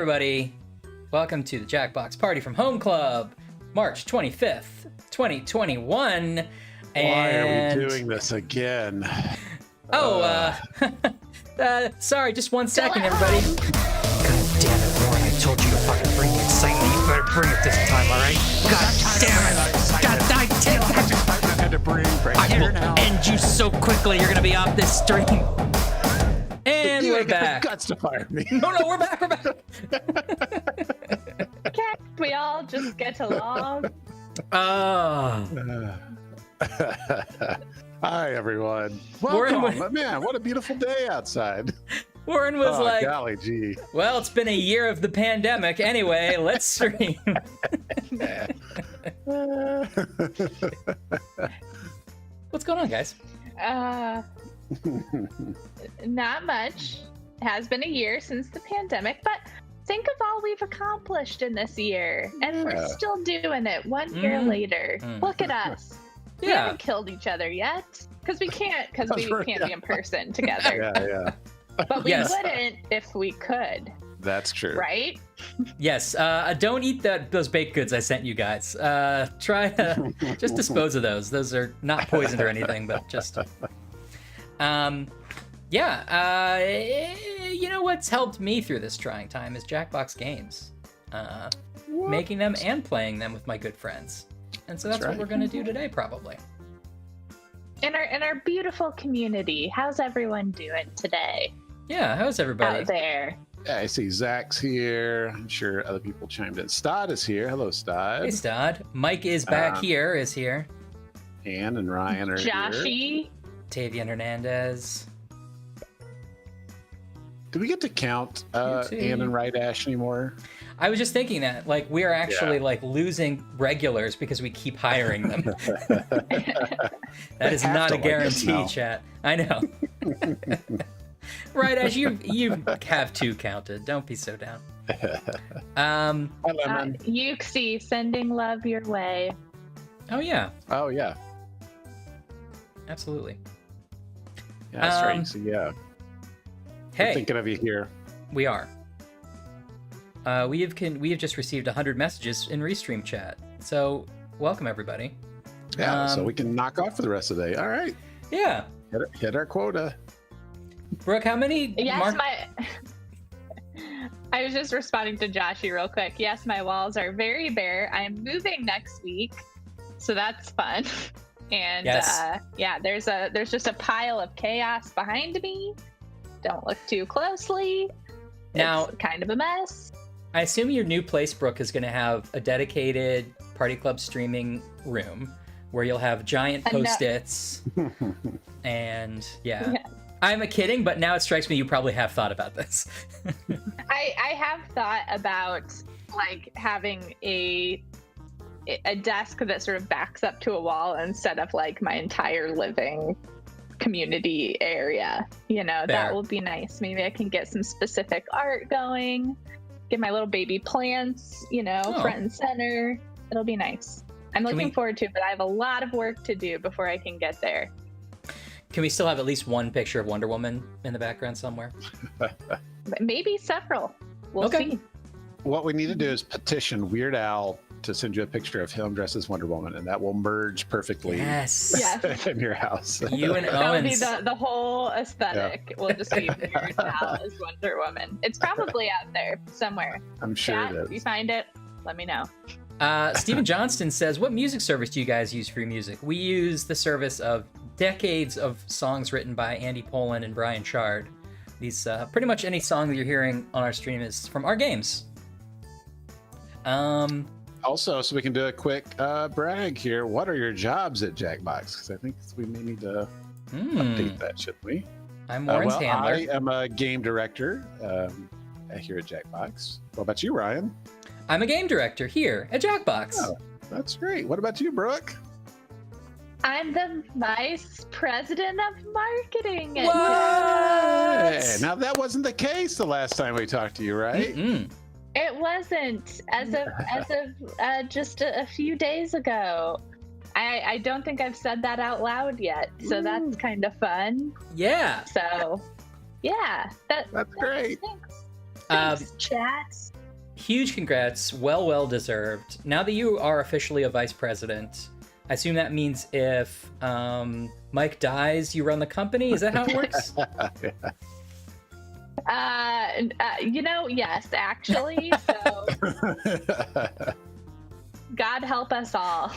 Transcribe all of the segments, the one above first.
everybody. Welcome to the Jackbox Party from Home Club, March 25th, 2021. Why are we doing this again? Sorry, just 1 second, everybody. God damn it, Warren, I told you to fucking bring the excitement. You better bring it this time, alright? God damn it! God damn it! I had to bring right I here will now. end you so quickly, you're gonna be off this stream. And You we're ain't got back. the guts to fire me. No, we're back. Can't we all just get along? Oh. Hi, everyone. Warren, Welcome. Man, what a beautiful day outside. Warren was like, golly gee. well, it's been a year of the pandemic. Anyway, let's stream. What's going on, guys? Not much. It has been a year since the pandemic, but think of all we've accomplished in this year, and we're still doing it 1 year later. Look at us. We Yeah. haven't killed each other yet, because we can't be in person together. Yeah. But we Yes. wouldn't if we could, That's true. right? Yes. Don't eat those baked goods I sent you guys. Try to just dispose of those. Those are not poisoned or anything, but just. You know what's helped me through this trying time is Jackbox games. Making them and playing them with my good friends. And so that's what we're going to do today, probably. In our beautiful community, how's everyone doing today Yeah, how's everybody? out there? Yeah, I see Zach's here. I'm sure other people chimed in. Stod is here. Hello, Stod. Hey, Stod. Mike is back is here. Ann and Ryan are here. Joshy. Tavian Hernandez. Do we get to count You too. Ann and Right Ash anymore? I was just thinking that, like, we are actually, losing regulars because we keep hiring them. That is have not to a like us guarantee, now. chat. I know. Right, as you have two counted. Don't be so down. Hi, Lemon. Yuxi, sending love your way. Oh, yeah. Oh, yeah. Absolutely. Yeah, that's right. So, yeah. We're Hey, thinking of you here. we are. We have just received 100 messages in Restream chat. So, welcome, everybody. Yeah, so we can knock off for the rest of the day. All right. Yeah. Hit our quota. Brooke, how many... Yes, I was just responding to Joshy real quick. Yes, my walls are very bare. I am moving next week, so that's fun. And Yes. there's just a pile of chaos behind me. Don't look too closely. Now, It's kind of a mess. I assume your new place, Brooke, is going to have a dedicated Party Club streaming room where you'll have giant post-its. And, yeah. I'm kidding, but now it strikes me you probably have thought about this. I have thought about like having a desk that sort of backs up to a wall instead of like my entire living community area. You know, Fair. that will be nice. Maybe I can get some specific art going, get my little baby plants, front and center. It'll be nice. I'm looking forward to it, but I have a lot of work to do before I can get there. Can we still have at least one picture of Wonder Woman in the background somewhere? But maybe several. We'll Okay. see. What we need to do is petition Weird Al to send you a picture of him dressed as Wonder Woman, and that will merge perfectly Yes. Yes. in your house. You and That would be Owens. the whole aesthetic. Will just be Weird Al as Wonder Woman. It's probably out there somewhere. I'm sure Chat, it if you is. find it, let me know. Stephen Johnston says, what music service do you guys use for your music? We use the service of decades of songs written by Andy Poland and Brian Chard. These pretty much any song that you're hearing on our stream is from our games. Also, so we can do a quick brag here. What are your jobs at Jackbox? Because I think we may need to update that, shouldn't we? I'm Warren's handler. I am a game director here at Jackbox. What about you, Ryan? I'm a game director here at Jackbox. Oh, that's great. What about you, Brooke? I'm the vice president of marketing. At What? Hey, now that wasn't the case the last time we talked to you, right? Mm-mm. It wasn't as of just a few days ago. I don't think I've said that out loud yet, so that's kind of fun. Yeah. So, yeah, That's great. Thanks, chat. huge congrats. Well deserved. Now that you are officially a vice president, I assume that means if Mike dies, you run the company. Is that how it works? Yes, actually. So, God help us all.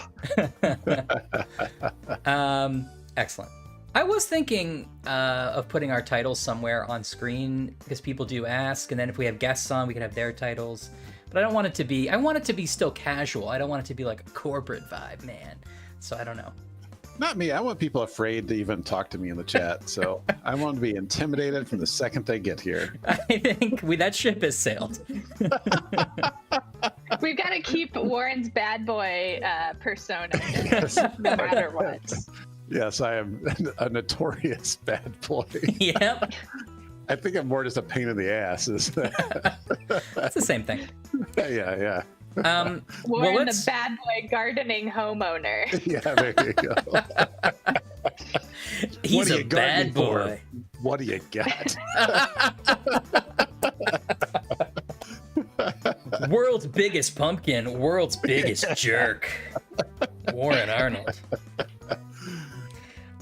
Excellent. I was thinking of putting our titles somewhere on screen because people do ask, and then if we have guests on, we can have their titles. But I don't want it to be. I want it to be still casual. I don't want it to be like a corporate vibe, man. So I don't know. Not me. I want people afraid to even talk to me in the chat. So I want to be intimidated from the second they get here. I think that ship has sailed. We've got to keep Warren's bad boy persona, no matter what. Yes, I am a notorious bad boy. Yep. I think I'm more just a pain in the ass. That's the same thing. Yeah. Warren, the bad boy gardening homeowner. Yeah, there you go. He's a bad boy. What do you got? World's biggest pumpkin, world's biggest jerk. Warren Arnold.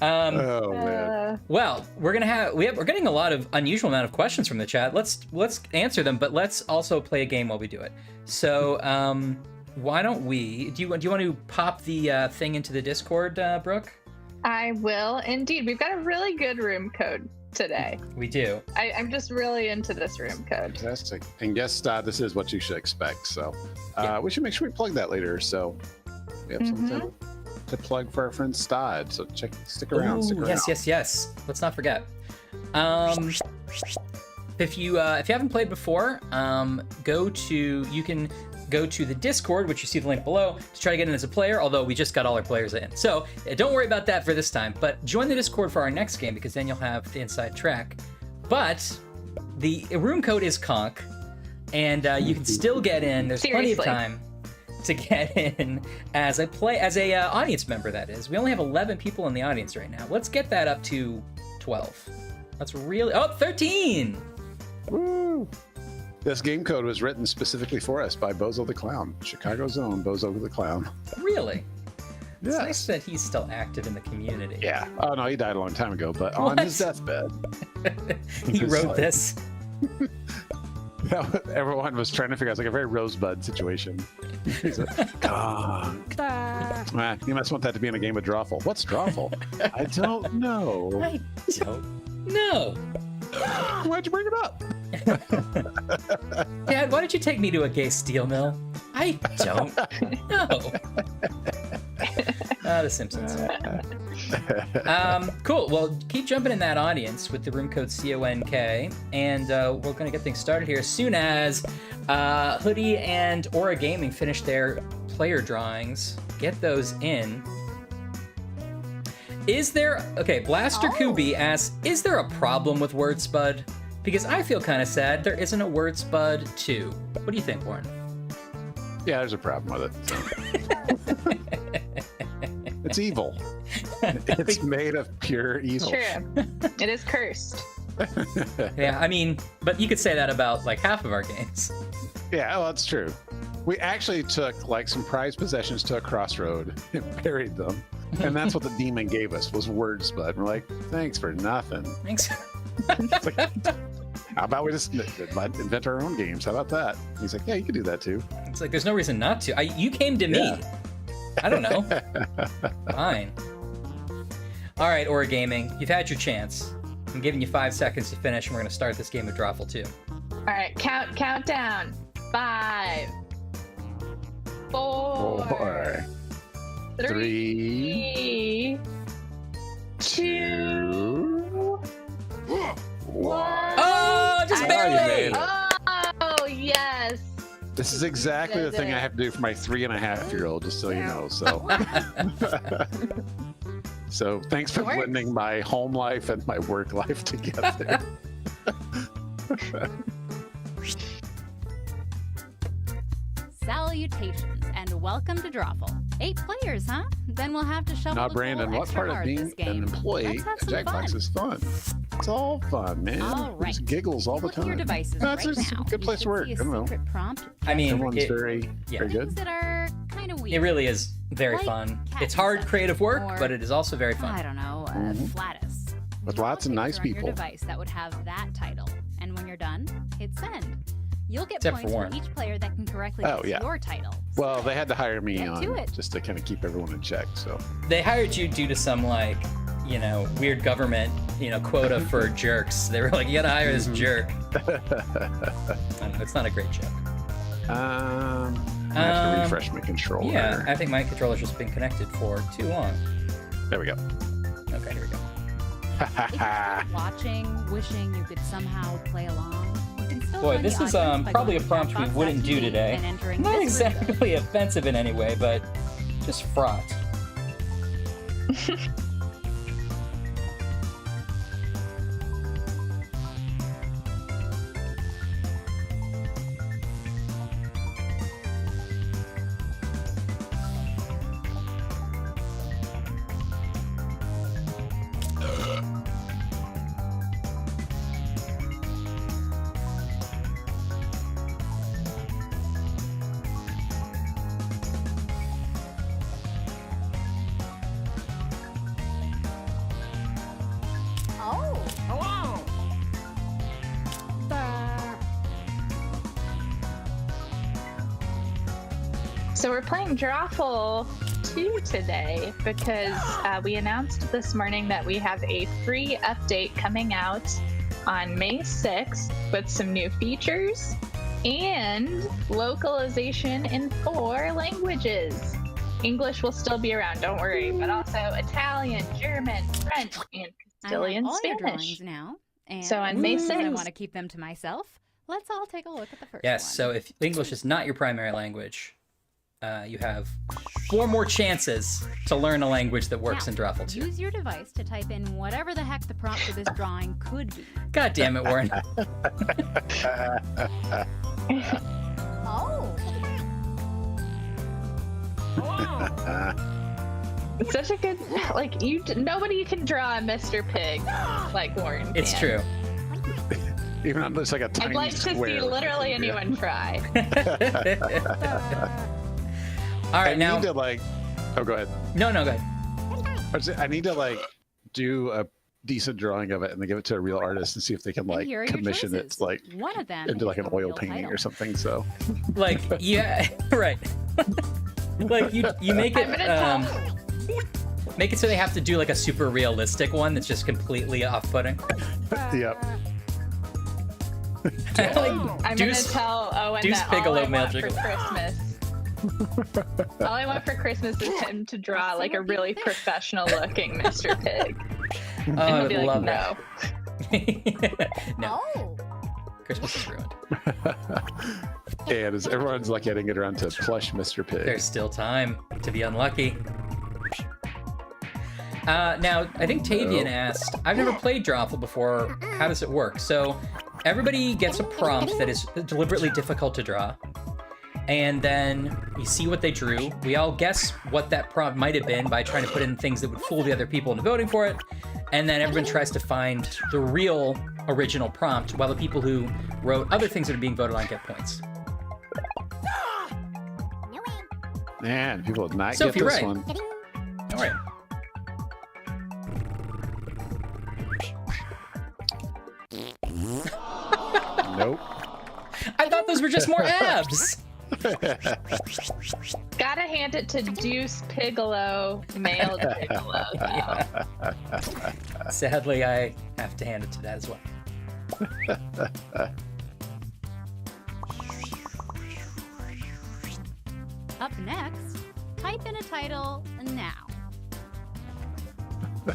Oh man. Well, we're getting a lot of unusual amount of questions from the chat. Let's answer them, but let's also play a game while we do it. So, why don't we? Do you want to pop the thing into the Discord, Brooke? I will indeed. We've got a really good room code today. We do. I'm just really into this room code. Fantastic. And yes, this is what you should expect. So, Yeah. we should make sure we plug that later. So, we have something to plug for our friend Stod. So stick around. Yes. Let's not forget. If you haven't played before, you can go to the Discord, which you see the link below, to try to get in as a player, although we just got all our players in. So don't worry about that for this time, but join the Discord for our next game because then you'll have the inside track. But the room code is conch, and you can still get in. There's plenty of time to get in as a audience member, that is. We only have 11 people in the audience right now. Let's get that up to 12. That's really... Oh, 13! Woo! This game code was written specifically for us by Bozo the Clown, Chicago's own Bozo the Clown. Really? It's Yes. nice that he's still active in the community. Yeah. Oh, no, he died a long time ago, but on his deathbed. He Just wrote like- this. Everyone was trying to figure out. It's like a very Rosebud situation. He's like, God. You must want that to be in a game of Drawful. What's Drawful? I don't know. I don't know. Why'd you bring it up? Dad, why did you take me to a gay steel mill? I don't know. The Simpsons. Cool. Well, keep jumping in that audience with the room code CONK, and we're going to get things started here as soon as Hoodie and Aura Gaming finish their player drawings. Get those in. Blaster Kubi asks, is there a problem with WordSpud? Because I feel kind of sad there isn't a WordSpud 2. What do you think, Warren? Yeah, there's a problem with it. It's evil. It's made of pure evil. True. It is cursed. Yeah, I mean, but you could say that about like half of our games. Yeah, well, that's true. We actually took like some prized possessions to a crossroad and buried them. And that's what the demon gave us, was WordSpud. We're like, thanks for nothing. Thanks. It's like, how about we just invent our own games? How about that? He's like, yeah, you could do that too. It's like, there's no reason not to. You came to me. Yeah. I don't know. Fine. All right, Aura Gaming, you've had your chance. I'm giving you 5 seconds to finish, and we're going to start this game of Drawful 2. All right, countdown. 5, 4, 3, 2, 1. Oh, just barely! Oh, yes. This is exactly the thing I have to do for my 3.5-year-old, just so you know. So, so thanks for blending my home life and my work life together. Salutations and welcome to Drawful. 8 players, huh? Then we'll have to shovel Now, the Brandon, toll what extra part of hard being this game. an employee Let's have at some Jackbox fun. is fun? It's all fun, man. All right. Just giggles all the Look at your time. devices That's right just a now. good place to You work. should I see a don't know. secret prompt. I mean, Everyone's it, very yeah. good. Things that are kind of weird. it really is very Like fun. cat It's hard stuff, creative work, or- but it is also very I fun. don't know, Flatus. With Draw a lots of nice picture on people. Your device that would have that title, and when you're done, hit send. You'll get Except for points for Warren. each player that can correctly Oh, guess yeah. your title. Well, they had to hire me Get to on it. just to kind of keep everyone in check. So They hired you due to some like, weird government, quota for jerks. They were like, you gotta hire this jerk. I know, it's not a great joke. I have to refresh my controller. Yeah, I think my controller's just been connected for too long. There we go. Okay, here we go. If you're watching, wishing you could somehow play along, you can still Boy, join this the is audience by probably a going to prompt we wouldn't do Jackbox.tv today. and entering Not this window. exactly offensive in any way, but just fraught. So we're playing Drawful 2 today because we announced this morning that we have a free update coming out on May 6th with some new features and localization in 4 languages. English will still be around, don't worry, but also Italian, German, French, and Castilian I have all your Spanish. drawings now. And So on May since I 6th. want to keep them to myself, let's all take a look at the first Yes, one. so if English is not your primary language, you have 4 more chances to learn a language that works Now, in Drawful 2. use your device to type in whatever the heck the prompt for this drawing could be. God damn it, Warren. Oh. It's such a good, nobody can draw a Mr. Pig like Warren can. It's true. Even though it's like a tiny I'd like to square see with literally nothing, yeah. anyone try. All right, I now. need to oh, go ahead. No, go ahead. I need to do a decent drawing of it and then give it to a real artist and see if they can And here are your commission it choices. like One of them into is like an the oil real painting title. or something. So Like, yeah, right. Like you make it I'm gonna make it so they have to do like a super realistic one that's just completely off-putting. yep. Like, I'm Deuce- gonna tell Owen Deuce that Bigelow all I want for magic. Christmas. All I want for Christmas is him to draw like a really professional looking Mr. Pig. Oh, And I he'll would be like, love no. that. No, Oh. Christmas is ruined. And as everyone's getting it around to plush Mr. Pig. There's still time to be unlucky. Now, I think Tavian asked, I've never played Drawful before. How does it work? So everybody gets a prompt that is deliberately difficult to draw. And then you see what they drew. We all guess what that prompt might have been by trying to put in things that would fool the other people into voting for it. And then everyone tries to find the real original prompt, while the people who wrote other things that are being voted on get points. Man, people did not Sophie, get this right. one. All right. Nope. I thought those were just more abs. Gotta hand it to Deuce Bigelow, male Bigelow. Though. Sadly, I have to hand it to that as well. Up next, type in a title now.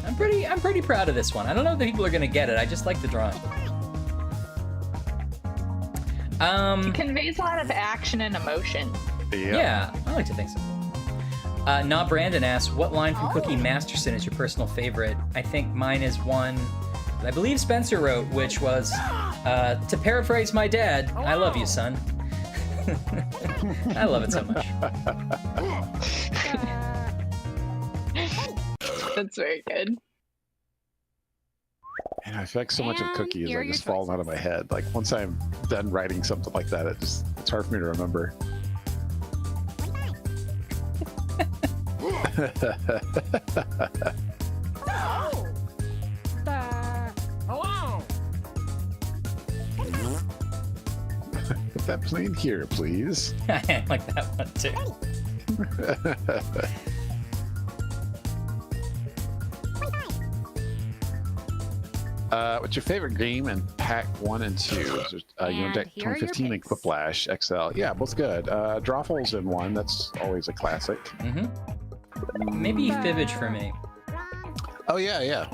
I'm pretty proud of this one. I don't know if the people are gonna get it. I just like the drawing. Conveys a lot of action and emotion. Yeah, I like to think so. Nah Brandon asks, what line from Cookie Masterson is your personal favorite? I think mine is one that I believe Spencer wrote, which was, to paraphrase my dad, I love you, son. I love it so much. That's very good. And I feel like so much of And Cookie is here are like your just falling out of my choices. head. Like once I'm done writing something like that, it's hard for me to remember. Hello. Put that plane here, please. I like that one too. What's your favorite game in Pack 1 and 2? You know, And Deck here are your 2015 and picks. Quiplash XL. Yeah, both good. Drawful's in 1. That's always a classic. Maybe Fibbage for me. Oh, yeah, yeah.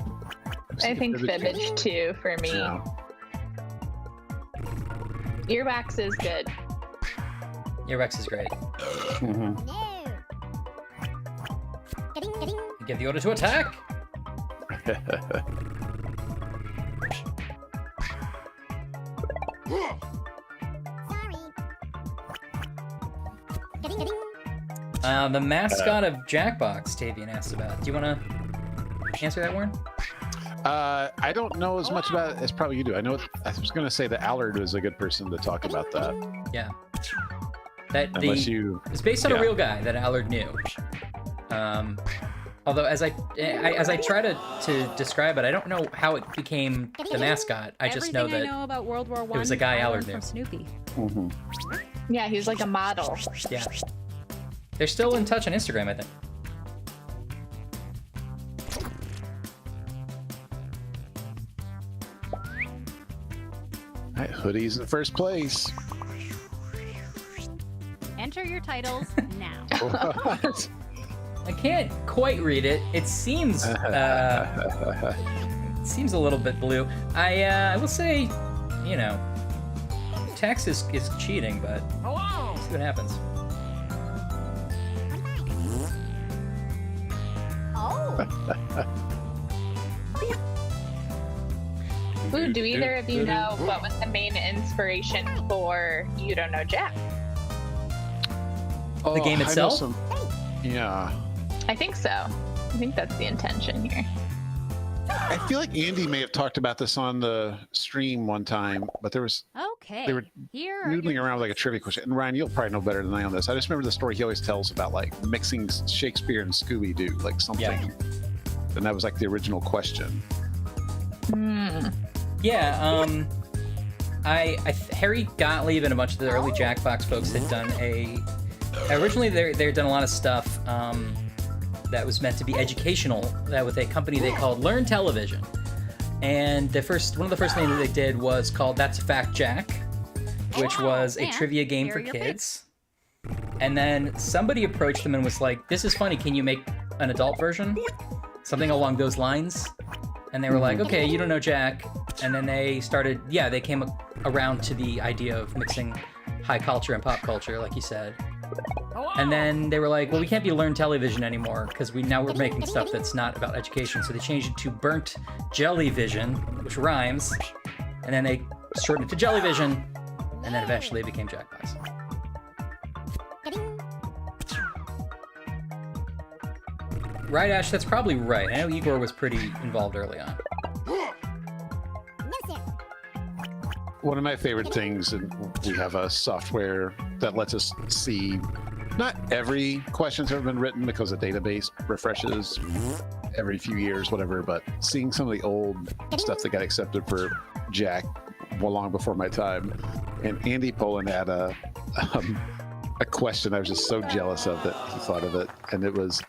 I think Fibbage too for me. Yeah. Earwax is good. Yeah, Rex is great. Mhm. You give the order to attack. The mascot of Jackbox, Tavian asked about. Do you want to answer that, Warren? I don't know as much about it as probably you do. I was going to say that Allard was a good person to talk about that. Yeah. That Unless you... It's based on a yeah. real guy that Allard knew. Although as I try to describe it, I don't know how it became the mascot. I just know Everything that I know about World War I. was a guy I Allard learned knew. from Snoopy. Mhm. Yeah, he's like a model. Yeah. They're still in touch on Instagram, I think. All right, Hoodie's in first place. Enter your titles now. What? I can't quite read it. It seems seems a little bit blue. I will say, you know, text is cheating, but Hello. see what happens. Ooh, do either of you know what was the main inspiration for You Don't Know Jack? The game I know itself? some- Yeah. I think so. I think that's the intention here. I feel like Andy may have talked about this on the stream one time, but there was Okay. They were here are noodling your around with like a trivia question. And Ryan, you'll probably know better than I on this. I just remember the story he always tells about like mixing Shakespeare and Scooby-Doo, like something. Yeah. And that was like the original question. Yeah, Harry Gottlieb and a bunch of the early Jackbox folks had done originally they'd done a lot of stuff that was meant to be educational, that with a company they called Learn Television. And one of the first things that they did was called That's a Fact Jack, which was a And trivia game here for are your kids. And then somebody approached them and was like, "This is funny, can you make an adult version?" Something along those lines. And they were like, "Okay, You Don't Know Jack." And then they started, they came around to the idea of mixing high culture and pop culture, like you said. And then they were like, well, we can't be Learn Television anymore because we're making stuff that's not about education. So they changed it to Burnt Jellyvision, which rhymes. And then they shortened it to Jellyvision. And then eventually it became Jackbox. Right, Ash, that's probably right. I know Igor was pretty involved early on. One of my favorite things, and we have a software that lets us see not every question's ever been written because the database refreshes every few years, whatever, but seeing some of the old stuff that got accepted for Jack long before my time. And Andy Poland had a question I was just so jealous of that he thought of it. And it was,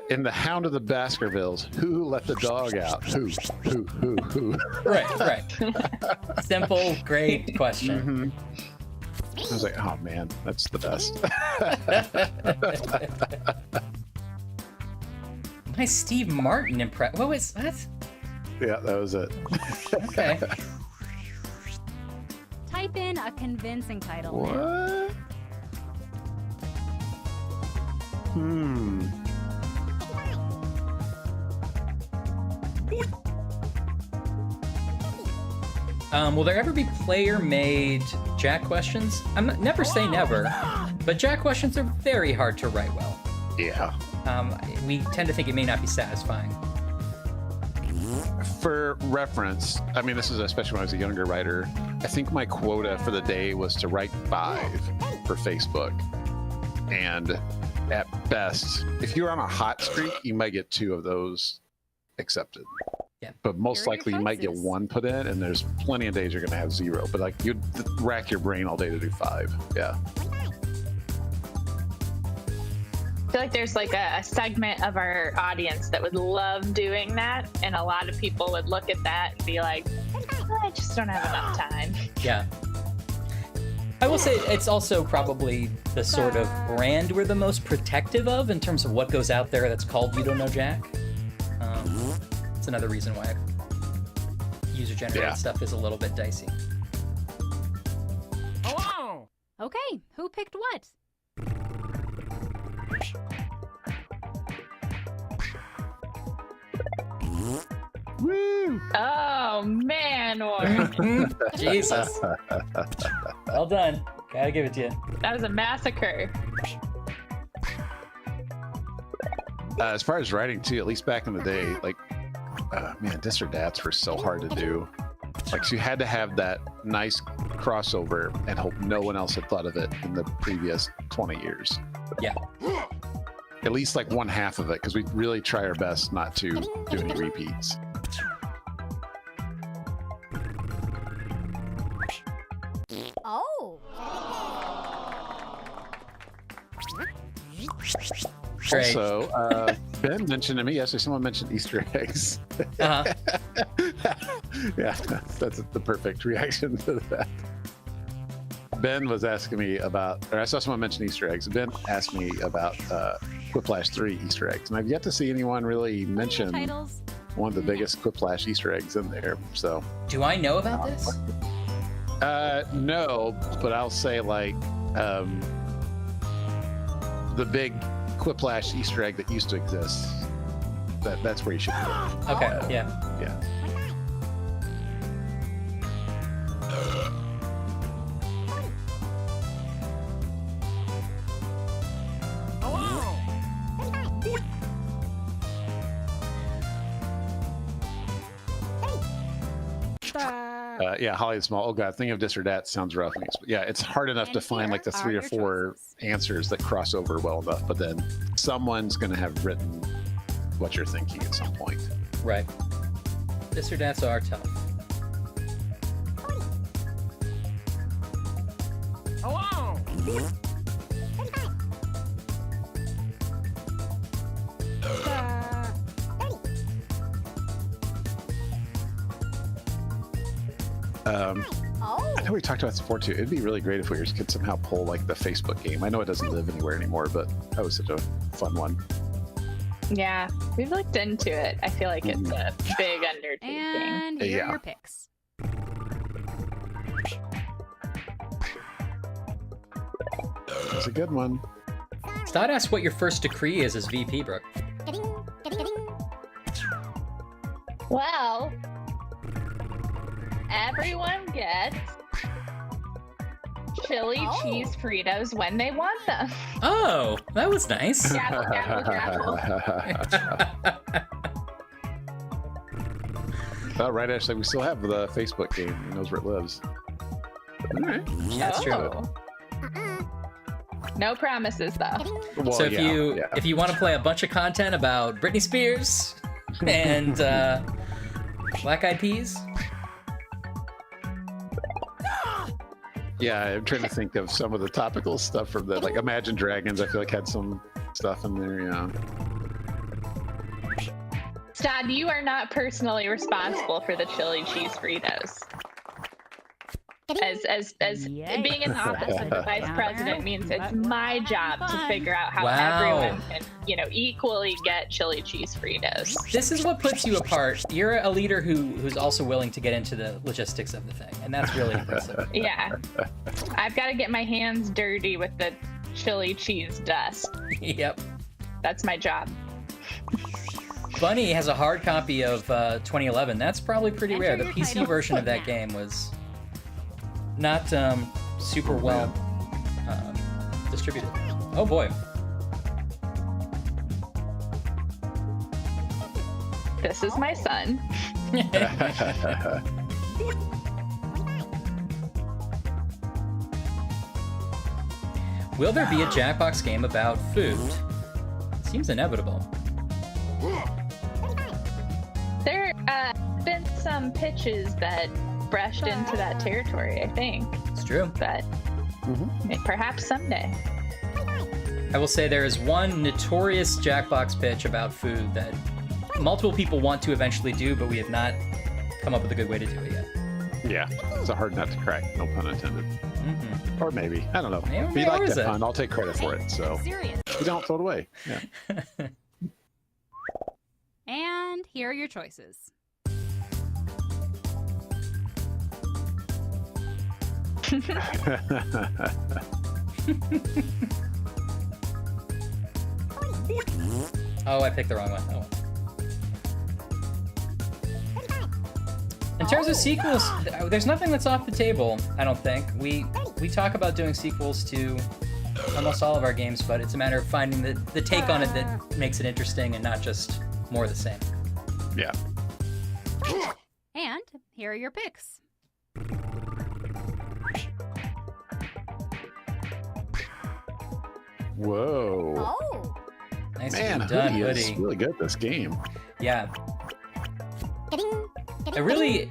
in The Hound of the Baskervilles, who let the dog out? Who? Right. Simple, great question. I was like, oh man, that's the best. My Steve Martin impression. What was that? Yeah, that was it. Okay. Type in a convincing title. What? Will there ever be player-made Jack questions? Never say never, but Jack questions are very hard to write well. Yeah. We tend to think it may not be satisfying. For reference, I mean, this is especially when I was a younger writer. I think my quota for the day was to write 5 for Facebook. And at best, if you're on a hot streak, you might get 2 of those accepted. Yeah. But most Here are likely your you might get choices. 1 put in, and there's plenty of days you're going to have 0. But like you'd rack your brain all day to do 5. Yeah. I feel like there's like a segment of our audience that would love doing that, and a lot of people would look at that and be like, "Oh, I just don't have enough time." Yeah. I will say it's also probably the sort of brand we're the most protective of in terms of what goes out there that's called You Don't Know Jack. It's another reason why user-generated stuff is a little bit dicey. Hello. Okay, who picked what? Woo! Oh man, Warren, Jesus. Well done. Gotta give it to you. that was a massacre. As far as writing too, at least back in the day, like, man, dis or dats were so hard to do. Like, so you had to have that nice crossover and hope no one else had thought of it in the previous 20 years. Yeah. At least like 1/2 of it, because we really try our best not to do any repeats. Oh. Great. Also, Ben mentioned to me yesterday, someone mentioned Easter eggs. Uh-huh. Yeah, that's the perfect reaction to that. Ben was asking me about, or I saw someone mention Easter eggs. Ben asked me about Quiplash 3 Easter eggs, and I've yet to see anyone really mention Titles. one of the biggest Quiplash Easter eggs in there. So, Do I know about this? no, but I'll say like the big Quiplash Easter egg that used to exist. That's where you should go. Okay, yeah. Yeah. Yeah, Holly the Small. Oh god, thinking of dis or dat sounds rough. Yeah, it's hard enough to And find like the here 3 are or your 4 choices. answers that cross over well enough, but then someone's going to have written what you're thinking at some point. Right. Dis or dats are tough. Hello. I know we talked about this before too. It'd be really great if we could somehow pull like the Facebook game. I know it doesn't live anywhere anymore, but that was such a fun one. Yeah, we've looked into it. I feel like it's a big undertaking. And here Yeah. are your picks. It's a good one. Stott asked what your first decree is as VP, Brooke. Well, everyone gets chili cheese Fritos when they want them. Oh, that was nice. Gavel, gavel, gavel. Oh, right, Ashley. We still have the Facebook game. Who knows where it lives? All right. That's true. Oh. No promises though. Well, So if yeah. if you want to play a bunch of content about Britney Spears and Black Eyed Peas, Yeah, I'm trying to think of some of the topical stuff from that. Like Imagine Dragons, I feel like had some stuff in there. Yeah. Stod, you are not personally responsible for the chili cheese Fritos. As Yikes. being in the office of the vice president means it's my job to figure out how Wow. everyone can, equally get chili cheese Fritos. this is what puts you apart. You're a leader who's also willing to get into the logistics of the thing, and that's really impressive. Yeah. I've got to get my hands dirty with the chili cheese dust. Yep. That's my job. Bunny has a hard copy of 2011. That's probably pretty Enter rare. The your PC titles version of that now. game was not super well distributed. Oh boy. this is my son. Will there be a Jackbox game about food? Seems inevitable. There have been some pitches that brushed into that territory, I think. It's true. But perhaps someday. I will say there is one notorious Jackbox pitch about food that multiple people want to eventually do, but we have not come up with a good way to do it yet. Yeah, it's a hard nut to crack. No pun intended. Mm-hmm. Or maybe. I don't know. Maybe, If you like or is that it? pun, I'll take credit for it. So Serious. you don't throw it away. Yeah. And here are your choices. Oh, I picked the wrong one. Oh. In terms of sequels, there's nothing that's off the table, I don't think. We talk about doing sequels to almost all of our games, but it's a matter of finding the take on it that makes it interesting and not just more of the same. Yeah. And here are your picks. Whoa. Oh. Nice Man, done, Hoodie is Hoodie. really good at this game. Yeah. It really,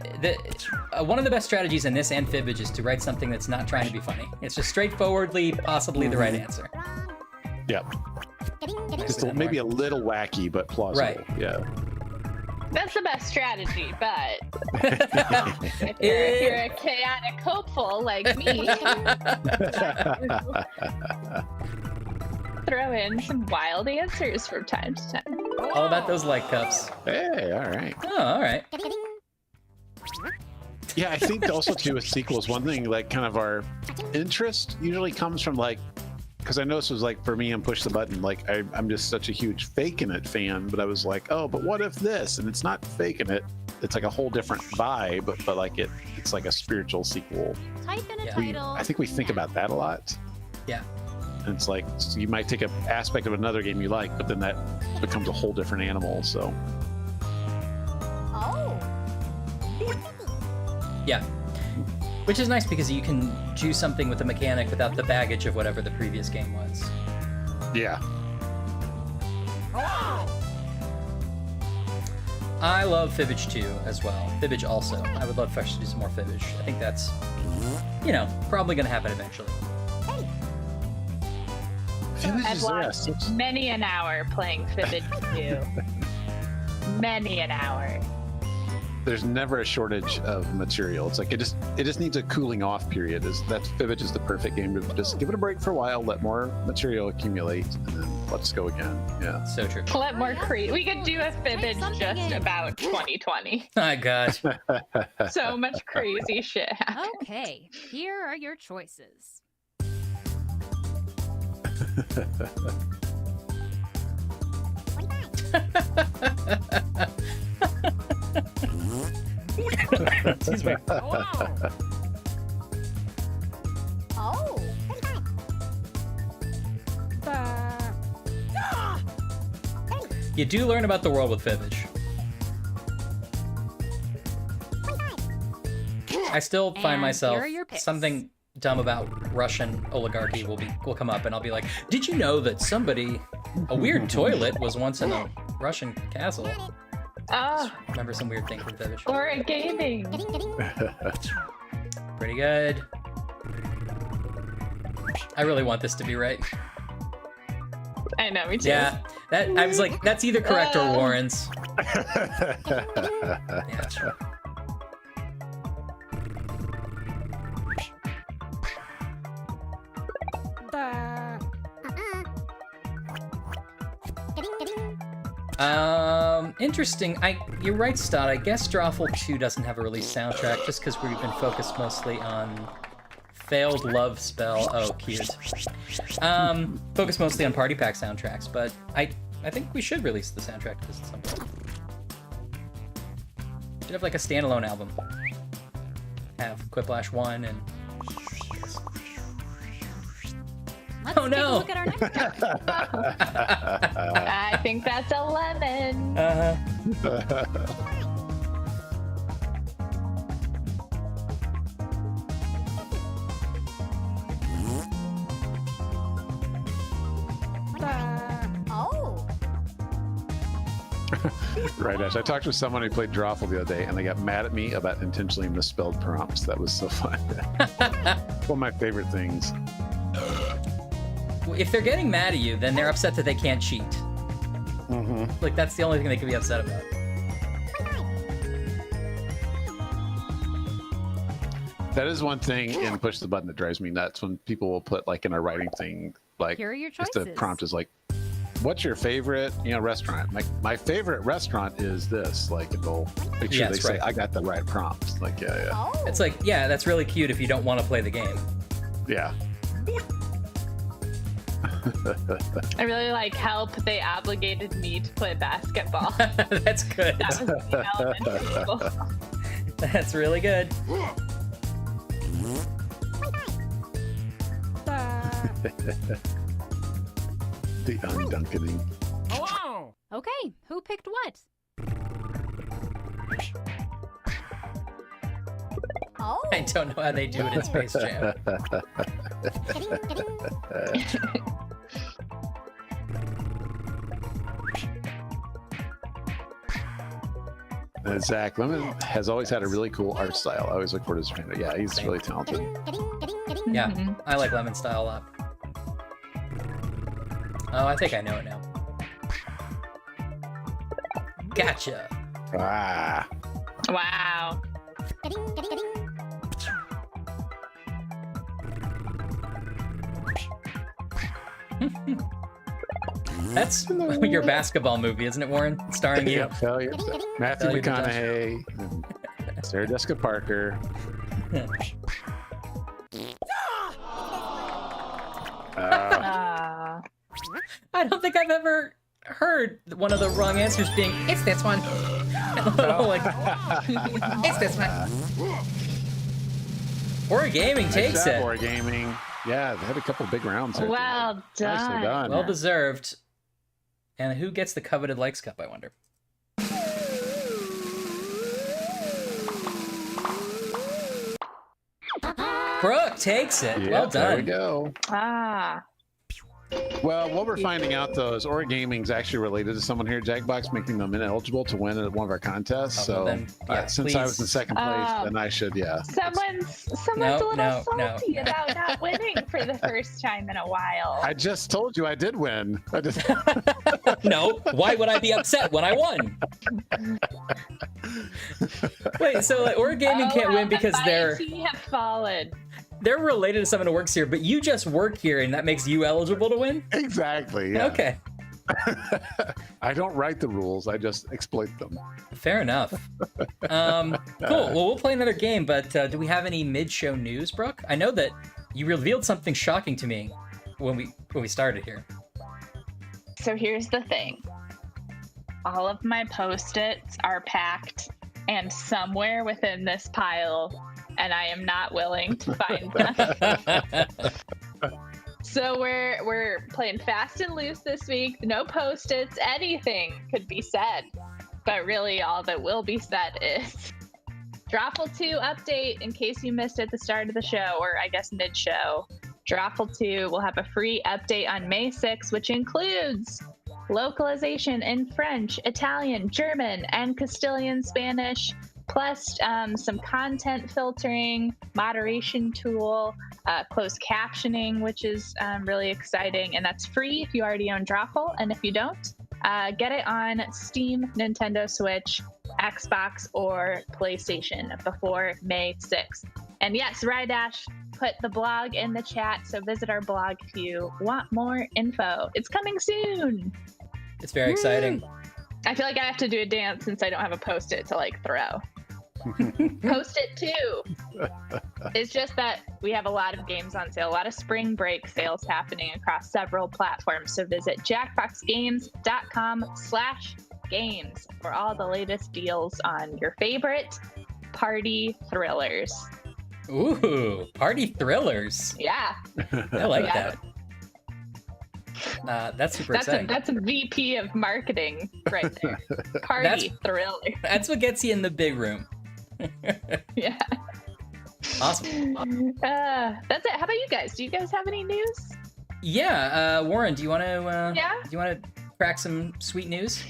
one of the best strategies in this and Fibbage is to write something that's not trying to be funny. It's just straightforwardly, possibly the right answer. Yeah. Just maybe a little wacky, but plausible. Right. Yeah. That's the best strategy, but if you're a chaotic hopeful like me, throw in some wild answers from time to time. All about those light cups. Hey, all right. Oh, all right. Yeah, I think also too with sequels, one thing like kind of our interest usually comes from like, because I know this was like for me and Push the Button, like I'm just such a huge Faking It fan, but I was like, oh, but what if this? And it's not Faking It. It's like a whole different vibe, but like it's like a spiritual sequel. Type in a Yeah. title. I think we think about that a lot. Yeah. And it's like so you might take an aspect of another game you like, but then that becomes a whole different animal. So Oh. Yeah. Which is nice because you can do something with the mechanic without the baggage of whatever the previous game was. yeah. I love Fibbage 2 as well. Fibbage also. I would love Fresh to do some more Fibbage. I think that's, probably going to happen eventually. I've lost many an hour playing Fibbage 2. Many an hour. There's never a shortage of material. It's like it just needs a cooling off period. Fibbage is the perfect game to just give it a break for a while, let more material accumulate, and then let's go again. Yeah. So true. Let more we could do a Fibbage just about 2020. My God. So much crazy shit happened. Okay, here are your choices. Excuse me. Oh. You do learn about the world with Fibbage. I still find And myself here are your picks. something dumb about Russian oligarchy will come up, and I'll be like, "Did you know that a weird toilet was once in a Russian castle?" Oh, Remember some weird thing from Fibbage. or a gaming. Pretty good. I really want this to be right. I know, me too. Yeah, I was like, that's either correct or Warren's. Yeah. Interesting. You're right, Stott. I guess Drawful 2 doesn't have a release soundtrack just because we've been focused mostly on failed love spell. Oh, cute. Focused mostly on party pack soundtracks, but I think we should release the soundtrack to this at some point. Should have like a standalone album. Have Quiplash 1 and Let's Let's Oh, take a no. look at our next card. I think that's a lemon. Oh. Right, Ash. I talked to someone who played Drawful the other day, and they got mad at me about intentionally misspelled prompts. That was so fun. One of my favorite things. If they're getting mad at you, then they're upset that they can't cheat. Like, that's the only thing they can be upset about. That is one thing in Push the Button that drives me nuts when people will put, like, in a writing thing, like, Here are your just the choices. prompt is like, what's your favorite, restaurant? My favorite restaurant is this. Like, they'll make sure Yeah, they that's say, right. I got the right prompt. Like, yeah. Oh. It's like, yeah, that's really cute if you don't want to play the game. Yeah. I really like help. They obligated me to play basketball. That's good. That was the elementary school. That's really good. The undunkening. Okay, who picked what? Oh. I don't know how they do it in Space Jam. Zach Lemon has always had a really cool art style. I always look forward to his training. Yeah, he's really talented. Yeah, Mhm. I like Lemon Style a lot. Oh, I think I know it now. Gotcha. Ah. Wow. That's your basketball movie, isn't it, Warren? Starring you. Yep, hell yeah. Matthew Hell yeah, McConaughey, and Sarah Jessica Parker. Ah. I don't think I've ever heard one of the wrong answers being, it's this one. Like, it's this one. Or Gaming takes Good job, it. Or Gaming. Yeah, they had a couple big rounds there. Well Nicely done. done. Well deserved. And who gets the coveted Likes Cup, I wonder? Brooke takes it. Yeah, Well there we done. go. Ah. Well, what we're finding out though is Aura Gaming's actually related to someone here at Jackbox, making them ineligible to win at one of our contests. Oh, well So then, yeah, since I was please. in second place, then I should, yeah. Someone's No, a little no, salty about not winning for the first time in a while. I just told you I did win. I just... No, why would I be upset when I won? Wait, so like, Aura Gaming can't win because they're they're have fallen. related to someone who works here, but you just work here and that makes you eligible to win? Exactly. Yeah. Okay, I don't write the rules. I just exploit them. fair enough. Cool. Well, we'll play another game, but do we have any mid-show news, Brooke? I know that you revealed something shocking to me when we started here. So here's the thing. All of my Post-its are packed and somewhere within this pile, and I am not willing to find them. So we're playing fast and loose this week. No Post-its, anything could be said. But really all that will be said is Drawful 2 update in case you missed it at the start of the show, or I guess mid-show. Drawful 2 will have a free update on May 6th, which includes localization in French, Italian, German, and Castilian Spanish, plus some content filtering, moderation tool, closed captioning, which is really exciting. And that's free if you already own Drawful. And if you don't, get it on Steam, Nintendo Switch, Xbox, or PlayStation before May 6th. And yes, Rydash put the blog in the chat, so visit our blog if you want more info. It's coming soon. It's very exciting. I feel like I have to do a dance since I don't have a Post-it to like throw. Post-it 2. It's just that we have a lot of games on sale, a lot of spring break sales happening across several platforms. So visit jackboxgames.com/games for all the latest deals on your favorite party thrillers. Ooh, party thrillers. Yeah. I like Yeah. that. That's super exciting. That's a VP of marketing right there. Party thriller. That's what gets you in the big room. Yeah. Awesome. That's it. How about you guys? Do you guys have any news? Yeah, Warren, do you want to? Yeah? Do you want to crack some sweet news?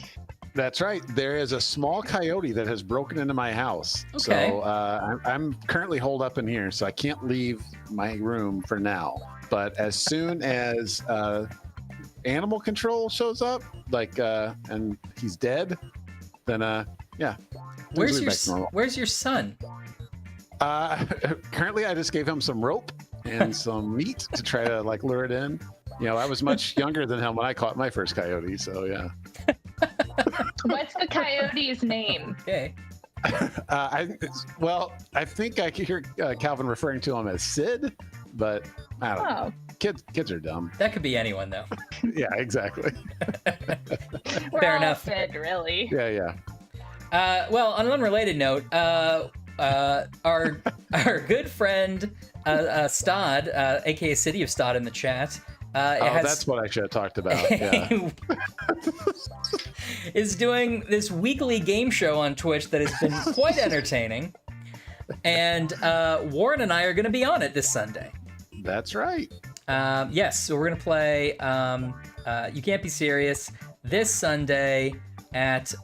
That's right. There is a small coyote that has broken into my house. Okay. So I'm currently holed up in here, so I can't leave my room for now. But as soon as animal control shows up, and he's dead, then yeah. Where's back to normal. Where's your son? Currently, I just gave him some rope and some meat to try to lure it in. I was much younger than him when I caught my first coyote, so yeah. What's the coyote's name? Okay. I think I could hear Calvin referring to him as Sid, but I don't know. Kids are dumb. That could be anyone, though. Yeah, exactly. We're Fair all enough. Sid, really. Yeah. Well, on an unrelated note, our good friend Stod, aka City of Stod, in the chat. That's what I should have talked about. Yeah. Is doing this weekly game show on Twitch that has been quite entertaining, and Warren and I are going to be on it this Sunday. That's right. Yes, so we're going to play You Can't Be Serious this Sunday at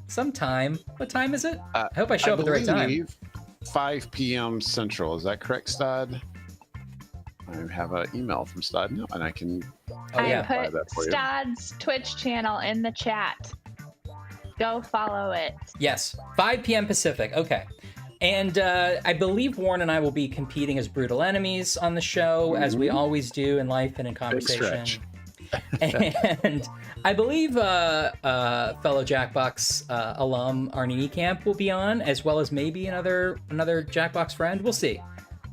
sometime. What time is it? I hope I show up at the right time. 5 p.m. Central. Is that correct, Stod? I have an email from Stod now, and I can. I put Stod's Twitch channel in the chat. Go follow it. Yes, 5 p.m. Pacific. Okay. And I believe Warren and I will be competing as brutal enemies on the show, as we always do in life and in conversation. And I believe fellow Jackbox alum Arnini Camp will be on, as well as maybe another Jackbox friend. We'll see.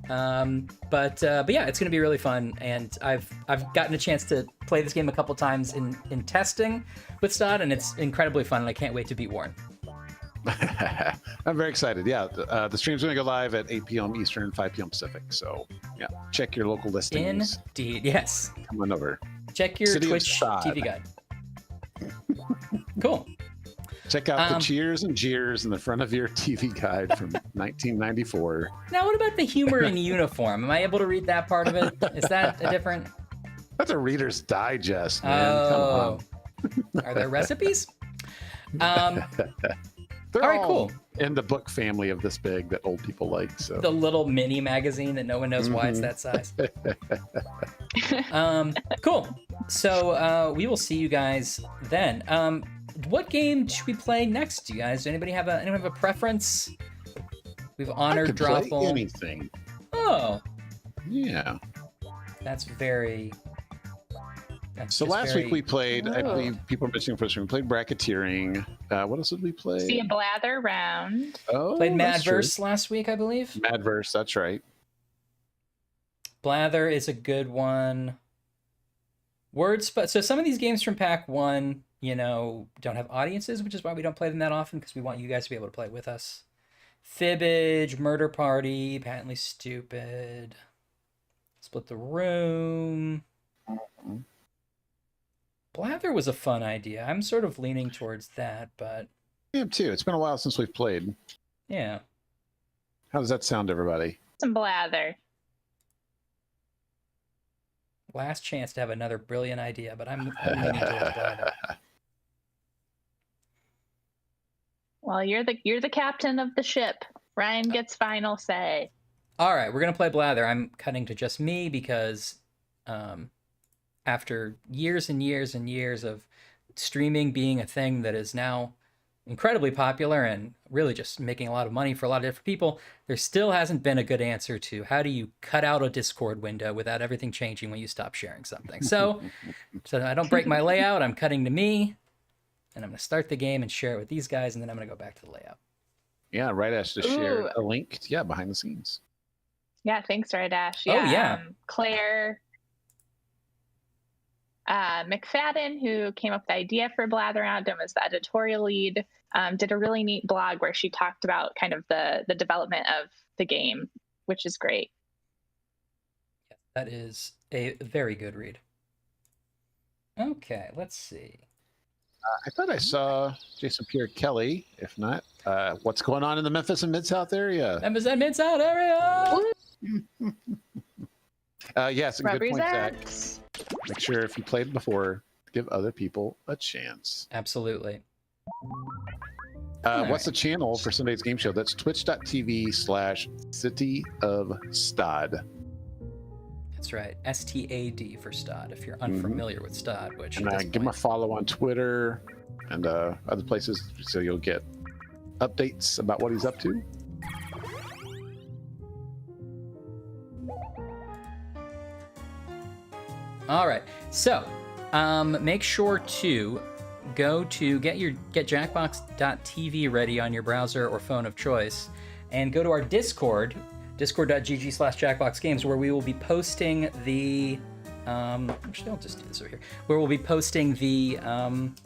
But yeah, it's gonna be really fun, and I've gotten a chance to play this game a couple times in testing with Stod, and it's incredibly fun, and I can't wait to beat Warren. I'm very excited. Yeah, the stream's going to go live at 8 p.m. Eastern, 5 p.m. Pacific. So, yeah, check your local listings. Indeed, yes. Come on over. Check your City Twitch TV guide. Cool. Check out the cheers and jeers in the front of your TV guide from 1994. Now, what about the humor in uniform? Am I able to read that part of it? Is that a different? That's a Reader's Digest, man. Oh. Come on. Are there recipes? They're all right, cool. In the book family of this big that old people like. So the little mini magazine that no one knows why it's that size. Cool. So we will see you guys then. What game should we play next, you guys? Anyone have a preference? We've honored Drawful. Play anything. Oh. Yeah. That's very. So last week we played, I believe people are mentioning first, we played bracketeering. What else did we play? See a Blather Round. Oh, played Madverse last week, I believe. Madverse, that's right. Blather is a good one. So some of these games from Pack 1, don't have audiences, which is why we don't play them that often, because we want you guys to be able to play with us. Fibbage, Murder Party, Patently Stupid, Split the Room. Blather was a fun idea. I'm sort of leaning towards that, but... I am too. It's been a while since we've played. Yeah. How does that sound, everybody? Some Blather. Last chance to have another brilliant idea, but I'm leaning towards Blather. Well, you're the captain of the ship. Ryan gets final say. All right, we're going to play Blather. I'm cutting to just me because... after years and years and years of streaming being a thing that is now incredibly popular and really just making a lot of money for a lot of different people, there still hasn't been a good answer to how do you cut out a Discord window without everything changing when you stop sharing something. So I don't break my layout, I'm cutting to me, and I'm going to start the game and share it with these guys, and then I'm going to go back to the layout. Yeah, Right Ash just shared a link. Yeah, behind the scenes. Yeah, thanks, Right Ash. Yeah, oh, yeah. Claire... McFadden, who came up with the idea for Blather Round and was the editorial lead, did a really neat blog where she talked about kind of the development of the game, which is great. That is a very good read. Okay, let's see. I thought I saw Jason Pierre Kelly. If not, what's going on in the Memphis and Mid-South area? Memphis and Mid-South area! Yes, a good point, Zach. Represents. Make sure if you played before, give other people a chance. Absolutely. What's the channel for Sunday's game show? That's twitch.tv/City of Stad. That's right. STAD for Stad, if you're unfamiliar with Stad, which And give him a follow on Twitter and other places so you'll get updates about what he's up to. All right. So, make sure to go to get Jackbox.tv ready on your browser or phone of choice, and go to our Discord, discord.gg/jackboxgames, where we will be posting the actually I'll just do this over here, where we'll be posting the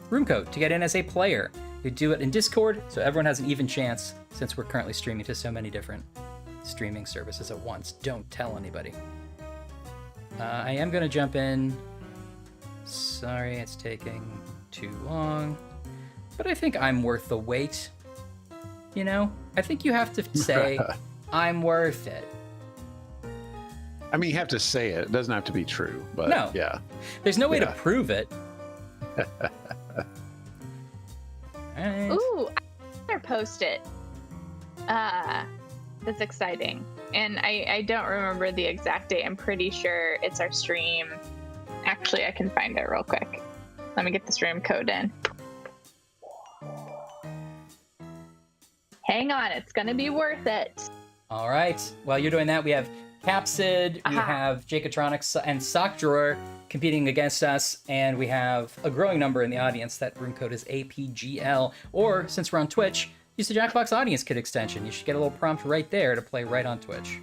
room code to get in as a player. You do it in Discord so everyone has an even chance, since we're currently streaming to so many different streaming services at once. Don't tell anybody. I am going to jump in. Sorry it's taking too long, but I think I'm worth the wait. You know, I think you have to say I'm worth it. I mean, you have to say it. It doesn't have to be true, but No. yeah. There's no way to Yeah. prove it. Alright. Ooh, I better post it. That's exciting. And I don't remember the exact date. I'm pretty sure it's our stream. Actually, I can find it real quick. Let me get the stream code in. Hang on, it's gonna be worth it. All right. While you're doing that, we have Capsid, we Aha. have Jacotronics and Sock Drawer competing against us, and we have a growing number in the audience. That room code is APGL. Or, since we're on Twitch, use the Jackbox Audience Kit extension. You should get a little prompt right there to play right on Twitch.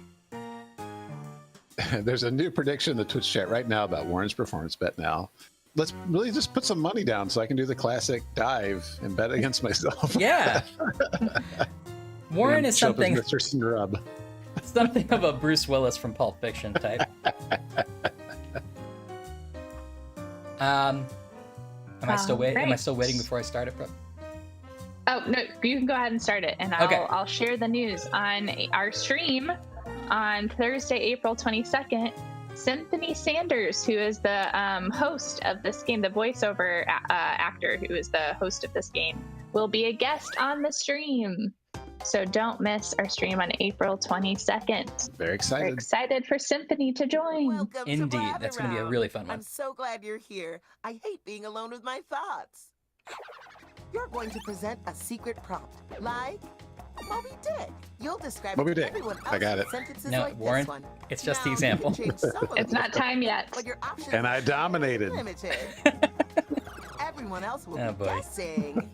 There's a new prediction in the Twitch chat right now about Warren's performance bet now. Let's really just put some money down so I can do the classic dive and bet against myself. Yeah. Warren And is show up as something Mr. Snrub. something of a Bruce Willis from Pulp Fiction type. Am I still waiting? Am I Right. still waiting before I start it, bro? Oh no, you can go ahead and start it, and Okay. I'll share the news on our stream on Thursday, April 22nd. Symphony Sanders, who is the host of this game, the voiceover actor who is the host of this game, will be a guest on the stream. So don't miss our stream on April 22nd. Very We're excited. excited for Symphony to join. Welcome Indeed, to Blather that's gonna be a Round. really fun one. I'm so glad you're here. I hate being alone with my thoughts. You're going to present a secret prompt, like Moby Dick. You'll describe Moby it to Dick. everyone I got else it. in sentences No, like Warren, this one. it's just the Now, you example. can change some of It's them, not time yet. but your options And I are dominated. limited. Everyone else will Oh, be boy. guessing.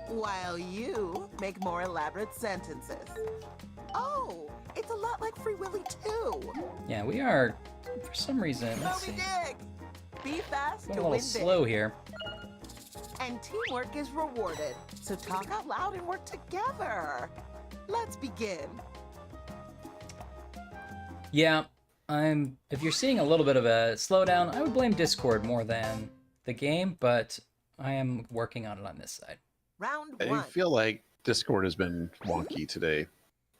While you make more elaborate sentences. Oh, it's a lot like Free Willy too. Yeah, we are, for some reason, let's Moby see, Dick! Be fast going to a little win slow big. here. And teamwork is rewarded. So talk out loud and work together. Let's begin. Yeah, if you're seeing a little bit of a slowdown, I would blame Discord more than the game, but I am working on it on this side. Round I one. feel like Discord has been wonky today.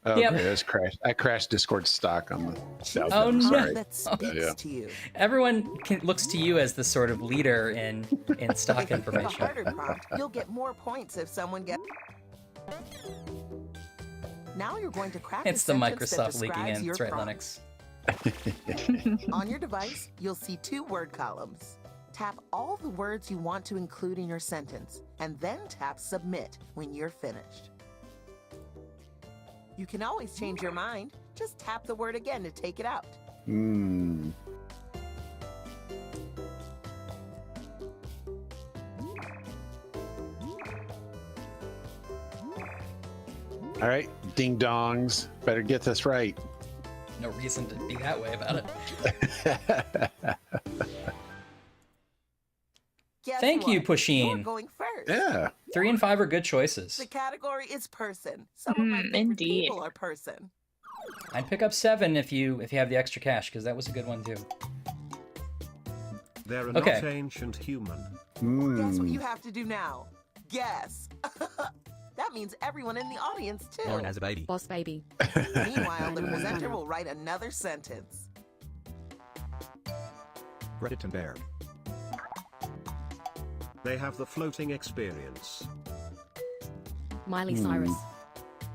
Oh, Yep. okay, it's crashed. I crashed Discord stock on the Choose Oh, a no. prompt that speaks Yeah. to you. Everyone looks to you as the sort of leader in stock If you pick a information. harder prompt, you'll get more points if someone gets. Now you're going to crack It's a the sentence that Microsoft leaking describes in. your That's right, prompt. Linux. On your device, you'll see 2 word columns. Tap all the words you want to include in your sentence, and then tap Submit when you're finished. You can always change your mind. Just tap the word again to take it out. Hmm. All right, ding dongs. Better get this right. No reason to be that way about it. Guess Thank you, what? Pusheen. You're going first. Yeah. 3 and 5 are good choices. The category is person. Some of my favorite Indeed. people are person. I'd pick up 7 if you have the extra cash, because that was a good one too. They're Okay. not ancient human. Guess what you have to do now? Guess. That means everyone in the audience, too. Lauren has a baby. Boss baby. Meanwhile, the presenter will write another sentence. Reddit and Bear. They have the floating experience. Miley Cyrus.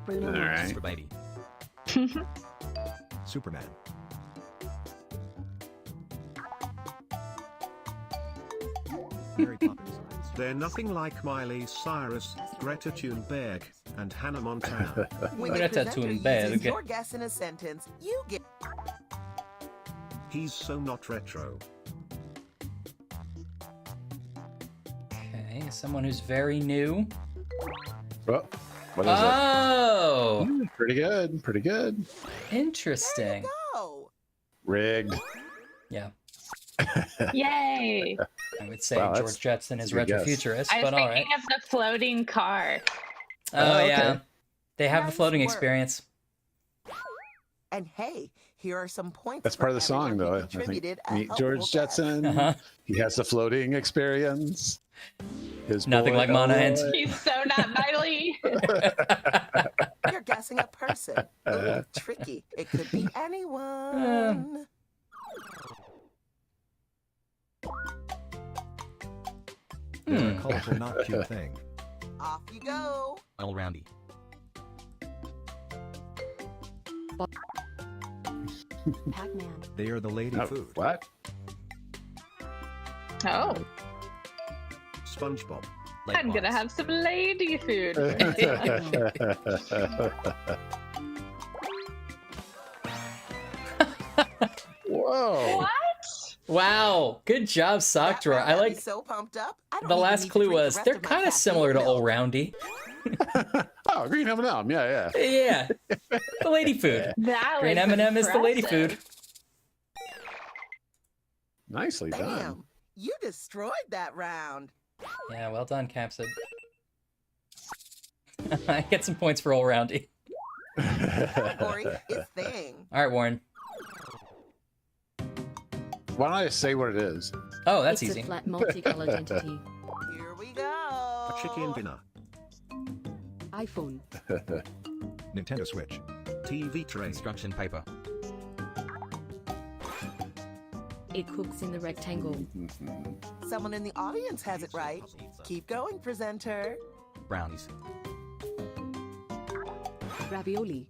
Bruno All Mars. right. Super baby. Superman. Mary Poppins. They're nothing like Miley Cyrus, Greta Thunberg, and Hannah Montana. When the Greta presenter Thunberg. uses your guess in a sentence, you get... He's so not retro. Okay, someone who's very new. Oh, what is Oh, it? Pretty good. Pretty good. interesting. Go! Rigged. Yeah, Yay! I would say Wow, George that's Jetson is a good guess. retrofuturist, I was but all right. thinking of the floating car. Oh, okay. yeah, they have the Nice floating work. experience. And hey, here are some points. That's for part of the song, everyone who though. I think. contributed a Meet helpful George guess. Jetson. Uh-huh. He has the floating experience. His Nothing boy like Monahan's. Elroy. He's so not Miley. You're guessing a person. Ooh, tricky. It could be anyone. They're a colorful, not cute thing. Off you go. All roundy. Pac-Man. They are the lady Oh, food. what? Oh, SpongeBob. Late I'm gonna ones. have some lady food. Whoa. What? Wow, good job, Sock That Drawer. round I got me like so pumped up. I don't the even last need to clue drink the was rest they're of my kind of caffeine similar to milk. Old Roundy. Oh, green M&M. Yeah, yeah. Yeah, the lady food. That Green was M&M is the lady impressive. food. Nicely done. Damn, you destroyed that round. Yeah, well done, Capsid. I get some points for Old Roundy. Category is thing. All right, Warren. Why don't I just say what it is? Oh, that's It's easy. a flat multicolored entity. Here we A go. chicken dinner. iPhone. Nintendo Switch. TV tray. Construction paper. It cooks in the rectangle. Someone in the audience has it right. Keep going, presenter. Brownies. Ravioli.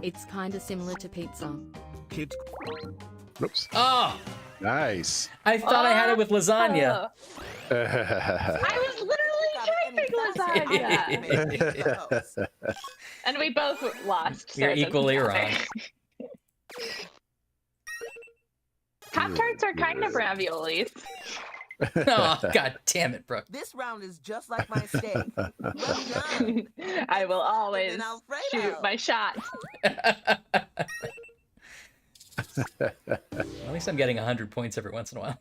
It's kinda similar to pizza. Kids. Oops. Oh, Nice. I thought I had it with lasagna. Oh, I was literally typing lasagna. And we both lost. so You're it doesn't equally matter. wrong. Pop-Tarts are kind of raviolis. Oh, god damn it, Brooke. This round is just like my steak. Well done. I will always Then Alfredo. shoot my shot. At least I'm getting 100 points every once in a while.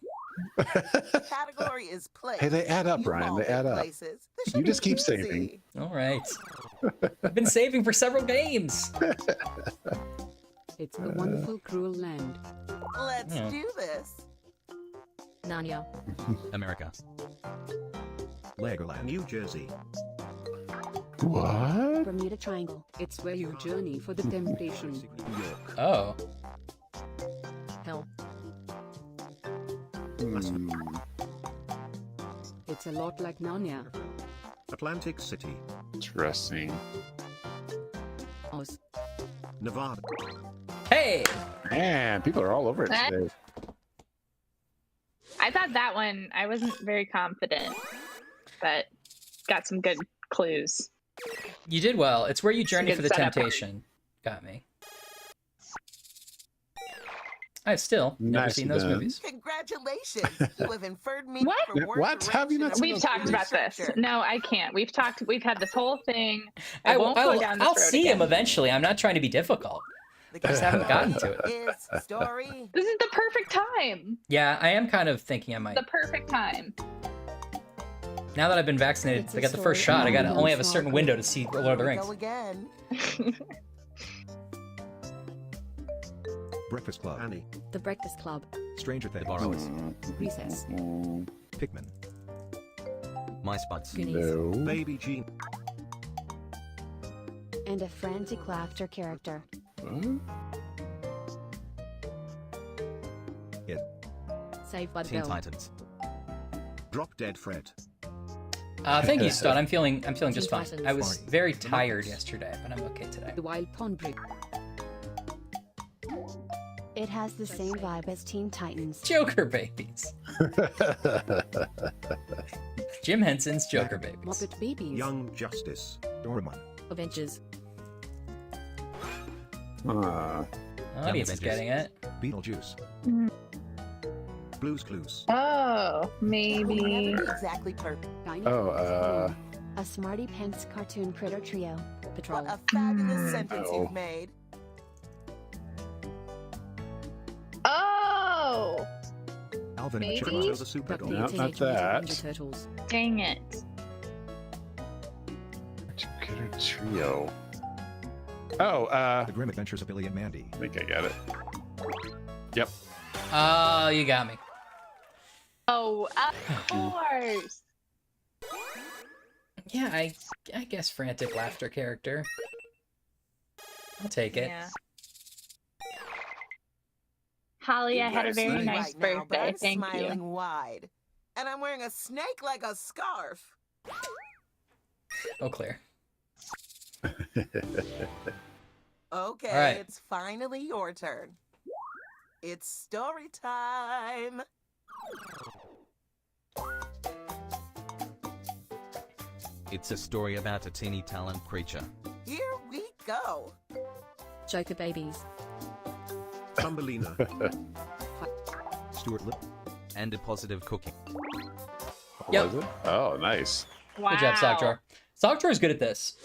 Category is place. Hey, they add up, You Brian. all They pick add up. places. This You should just be keep easy. saving. All right. I've been saving for several games. It's the wonderful cruel land. Let's Yeah. do this. Narnia. America. Legoland. New Jersey. What? Bermuda Triangle. It's where you journey for the temptation. New York. Oh. Hell. Hmm. It's a lot like Narnia. Atlantic City. Interesting. Oz. Nevada. Hey! Man, people are all over it That- today. I thought that one, I wasn't very confident, but got some good clues. You did well. It's where you journey Good for the setup. temptation. Got me. I've still never Nicely seen those done. movies. Congratulations. You have inferred me What? for work What? Have you not direction seen of We've the talked about this. researcher. No, I can't. We've had this whole thing. I won't go down this I'll road see again. him eventually. I'm not trying to be difficult. The just haven't gotten to it. Is story. This is the perfect time. Yeah, I am kind of thinking I might. The perfect time. Now that I've been vaccinated, It's a I got the first story shot. I got to of only have a one certain small window to see Lord of the Here we Rings. go again. Breakfast Club. Annie. The Breakfast Club. Stranger The Things. Borrowers. Recess. Pikmin. My Spots. Goonies. No. Baby Gene. And a frantic laughter character. What? Saved by the Teen Bell. Titans. Drop Dead Fred. Thank you, Stud. I'm feeling just Teen fine. Titans. I was Fine. very The tired Muppets. yesterday, but I'm okay today. The Wild Pond Brook. It has the same vibe as Teen Titans. Joker Babies. Jim Henson's Joker Babies. Muppet Babies. Young Justice. Doraemon. Avengers. Audience is Avengers. getting it. Beetlejuice. Blue's Clues. Oh, Will maybe. never be exactly perfect. Tiny Oh, A Smarty Pants cartoon critter trio. Patrol. What a fabulous sentence no. you've made. Oh, Alvin and Maybe? Chipmunks are the Super Buck the No, Dogs. not Teenage Mutant that. Ninja Turtles. dang it. Critter Trio. Oh, The Grim Adventures of Billy and Mandy. I think I got it. Yep. Oh, you got me. Oh, of course. Yeah, I guess frantic laughter character. I'll take it. Yeah. Holly, I had a very Smiling nice right now, but birthday. I'm Thank smiling you. wide. And I'm wearing a snake like a scarf. Oh, clear. Okay, All right. it's finally your turn. It's story time. It's a story about a teeny talent creature. Here we go. Joker Babies. Thumbelina. Stuart Lip. And a positive cookie. Yep. Was it? Oh, nice. Wow. Good job, Sockdrawer. Sockdrawer is good at this.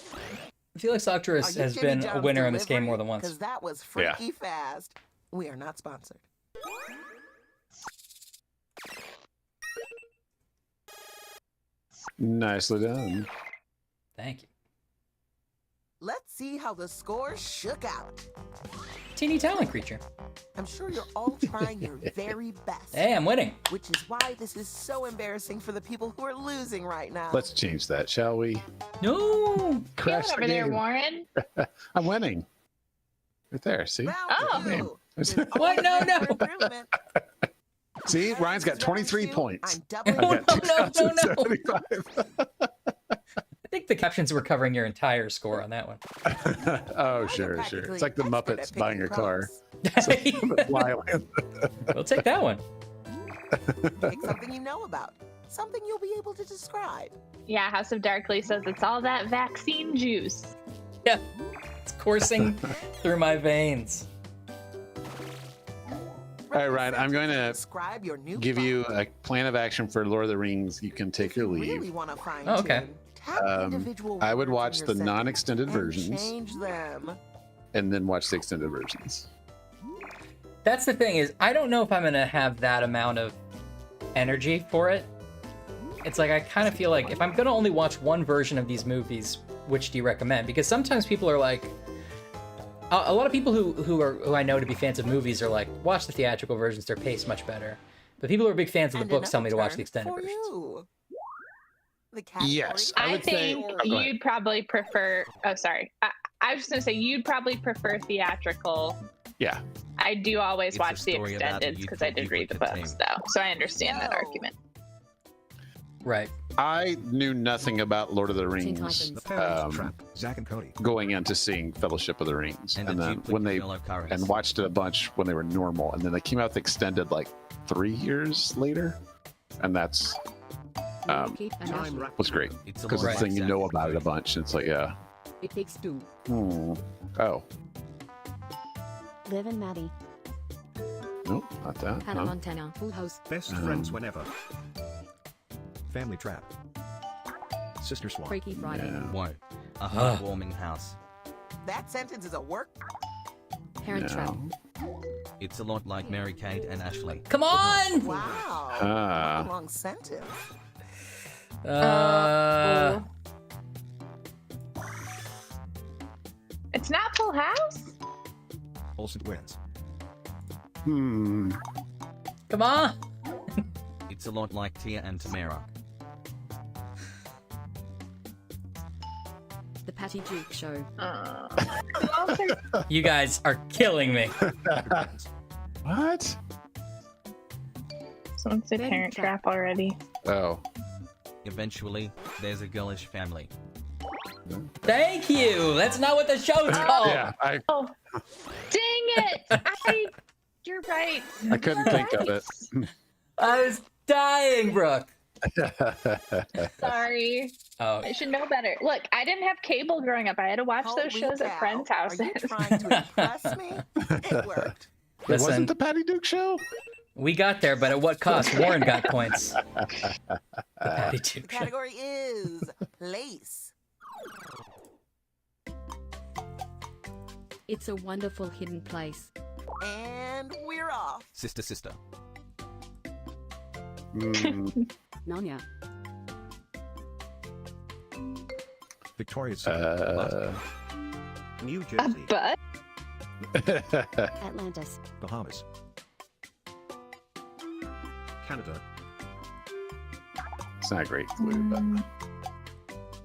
I feel like Sockdrawer Are you has Jimmy been a John's winner in this game delivery? more than Because once. that was Yeah. freaky fast. We are not sponsored. Nicely done. Thank you. Let's see how the score shook out. Teeny talent creature. I'm sure you're all trying your very best. Hey, I'm winning. Which is why this is so embarrassing for the people who are losing right now. Let's change that, shall we? No. Crash Get the over there, game. Warren. I'm winning. Right there, see? Round Oh. two. There's What? always No, room no. for improvement. See, As Ryan's this got is 23 round two, points. I'm doubling I've your got No, no, no. 275. I think the captions were covering your entire score on that one. Oh, I'm sure. practically It's like the expert Muppets at buying picking a car. prompts. Flyland. We'll take that one. Pick something you know about. Something you'll be able to describe. Yeah, House of Darkly says it's all that vaccine juice. Yeah. It's coursing through my veins. All right, Ryan, I'm going to Describe your new give you a plan of action for Lord of the Rings. You can take If your you leave. really want to find Oh, okay. I would watch the non-extended and versions change them. and then watch the extended versions. That's the thing is, I don't know if I'm going to have that amount of energy for it. It's like, I kind of feel like if I'm going to only watch one version of these movies, which do you recommend? Because sometimes people are like, a lot of people who I know to be fans of movies are like, watch the theatrical versions, they're paced much better. But people who are big fans of the And books tell me to another watch the turn extended for versions. you. The category Yes, I I would say- think Oh, go ahead. you'd probably prefer. Oh, sorry. I was just gonna say you'd probably prefer theatrical. Yeah. I do always It's a watch the story about a extended because youthful I did read the duplicate books, team. though, so I understand that No. argument. Right. I knew nothing about Lord of the Teen Rings Titans. The Parents Um, Trap. Zack and Cody. going into seeing Fellowship of the Rings. And And a then duplicate when they yellow currants. and watched it a bunch when they were normal. And then they came out with extended like 3 years later. And that's Keith and Time Ashley. Wrap. was great. It's a Because lot it's like thing you Zack know and about it a Cody. bunch. And it's like, yeah. It Takes Two. Oh. Liv and Maddie. Nope, not that. Hannah Huh? Montana. Full House. Best Um. Friends Whenever. Family Trap. Sister Swap. Freaky Friday. Yeah. Whoa. A heartwarming house. That sentence is a work. Parent Trap. No. It's a lot like Mary-Kate and Ashley. Come on! Wow. Ah. What a long sentence. It's not Full House. Olsen Twins. Come on. It's a lot like Tia and Tamara. The Patty Duke Show. You guys are killing me. What? Someone said Parent Trap already. Oh. Eventually, there's a girlish family. Thank you. That's not what the show's called. Yeah, Oh, dang it! You're right. I couldn't think of it. I was dying, Brooke. Sorry. Oh, I should know better. Look, I didn't have cable growing up. I had to watch those Holy shows at cow. friends' houses. Are you trying to impress me? It worked. It listen, wasn't the Patty Duke show? we got there, but at what cost? Warren got points. The Patty The Duke Show. category is place. It's a wonderful hidden place. And we're off. Sister, sister. Narnia. Victoria's New A Jersey, butt? Atlantis. Bahamas, Canada, It's not a great clue, but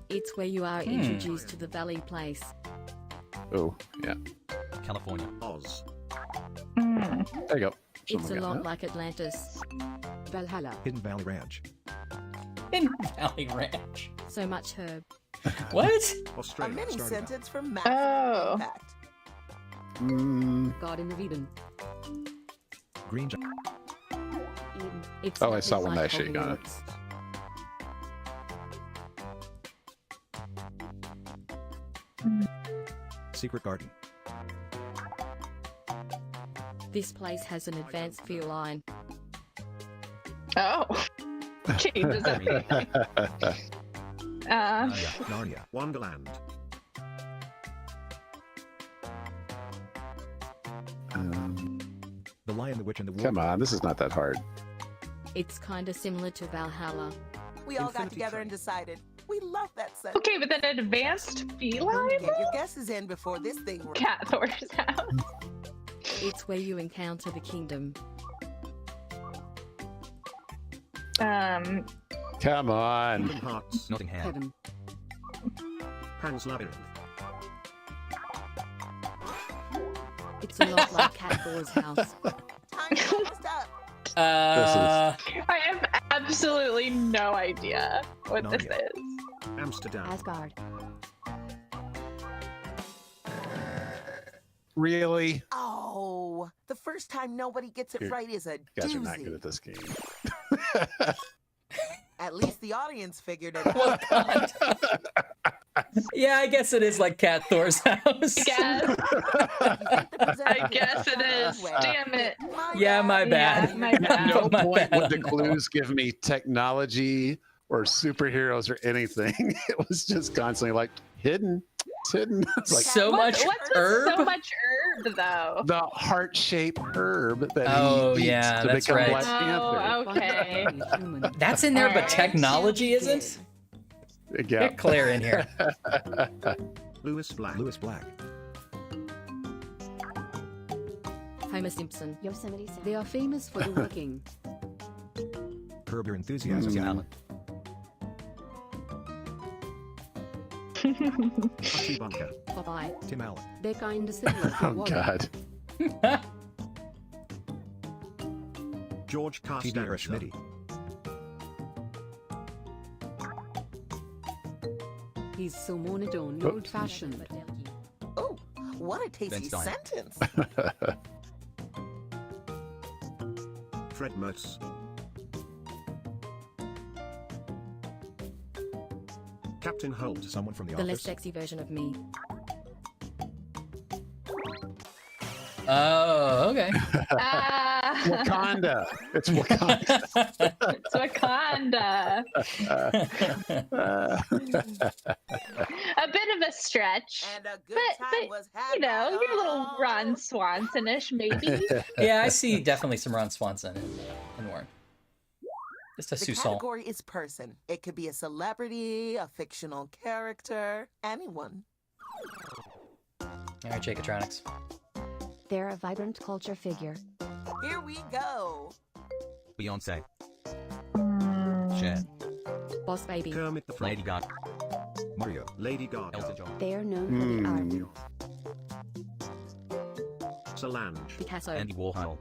It's where you are introduced to the Valley Place. oh yeah, California. Oz, Mm. there you go. It's a Someone got lot that. like Atlantis. Valhalla. Hidden Valley Ranch, In Valley Ranch. So much herb. What? A Australia, mini started out. sentence from maximum Oh. impact. Garden of Eden. Green Giant, Eden. It's Oh, I nothing saw one like that shit got it. Hogwarts. Secret Garden, This place has an advanced fuel line. Oh. Changes everything. Narnia, Wonderland, The Lion, the Witch, and the Come Wardrobe. on, this is not that hard. It's kind of similar to Valhalla. We all got Infinity together Train. and decided we love that sentence. Okay, but then advanced feline? Get your guesses in before this thing works. Cat Thor's house. It's where you encounter the kingdom. Come on. Kingdom Hearts, Nottingham. Heaven. Pan's Labyrinth, It's a lot like Cat Thor's house. Time's almost up. I have absolutely no idea what this Narnia. is. Amsterdam, Asgard. Really? Oh, the first time nobody gets it You're- right is a You guys are not good doozy. at this game. At least the audience figured it Well, out. God. Yeah, I guess it is like Cat Thor's house. I guess it is. Damn it. Yeah, my bad. Yeah, my bad. No My point bad would the on that clues give me technology or superheroes or anything. It was just constantly like hidden. It's hidden. It's like So much What's herb. with so much herb, though? the heart-shaped herb that Oh, he eats yeah, to that's become right. Black Panther. Oh, okay. Human. That's in there, but Alright. technology isn't? Yeah. Get Claire in here. Lewis Black, Homer Simpson. Yosemite Sam. They are famous for the working. Curb Your Enthusiasm, Alan. Archie Bunker, Popeye. Tim Allen, They're kind of similar to Oh Wally. God. George Costanza, Schmitty, He's so monotone, Oh. old-fashioned. Oh, what a tasty Stein. sentence. Fred Mertz, Captain Holt, someone from the The less office. sexy version of me. Oh, okay. Wakanda. It's Wakanda. It's Wakanda. A bit of a stretch. And a good But, time was had. you know, by you're a little all. Ron Swanson-ish, maybe. Yeah, I see definitely some Ron Swanson in Warren. Just a The Sue category is person. It could be a celebrity, a fictional character, anyone. All right, Jacotronics. They're a vibrant culture figure. Here we go. Beyonce. Mm, Cher. Boss Baby. Kermit the Frog. Lady Gaga. Mario. Lady Gaga. Elton John. They are known for the art. Solange. Picasso. Andy Warhol.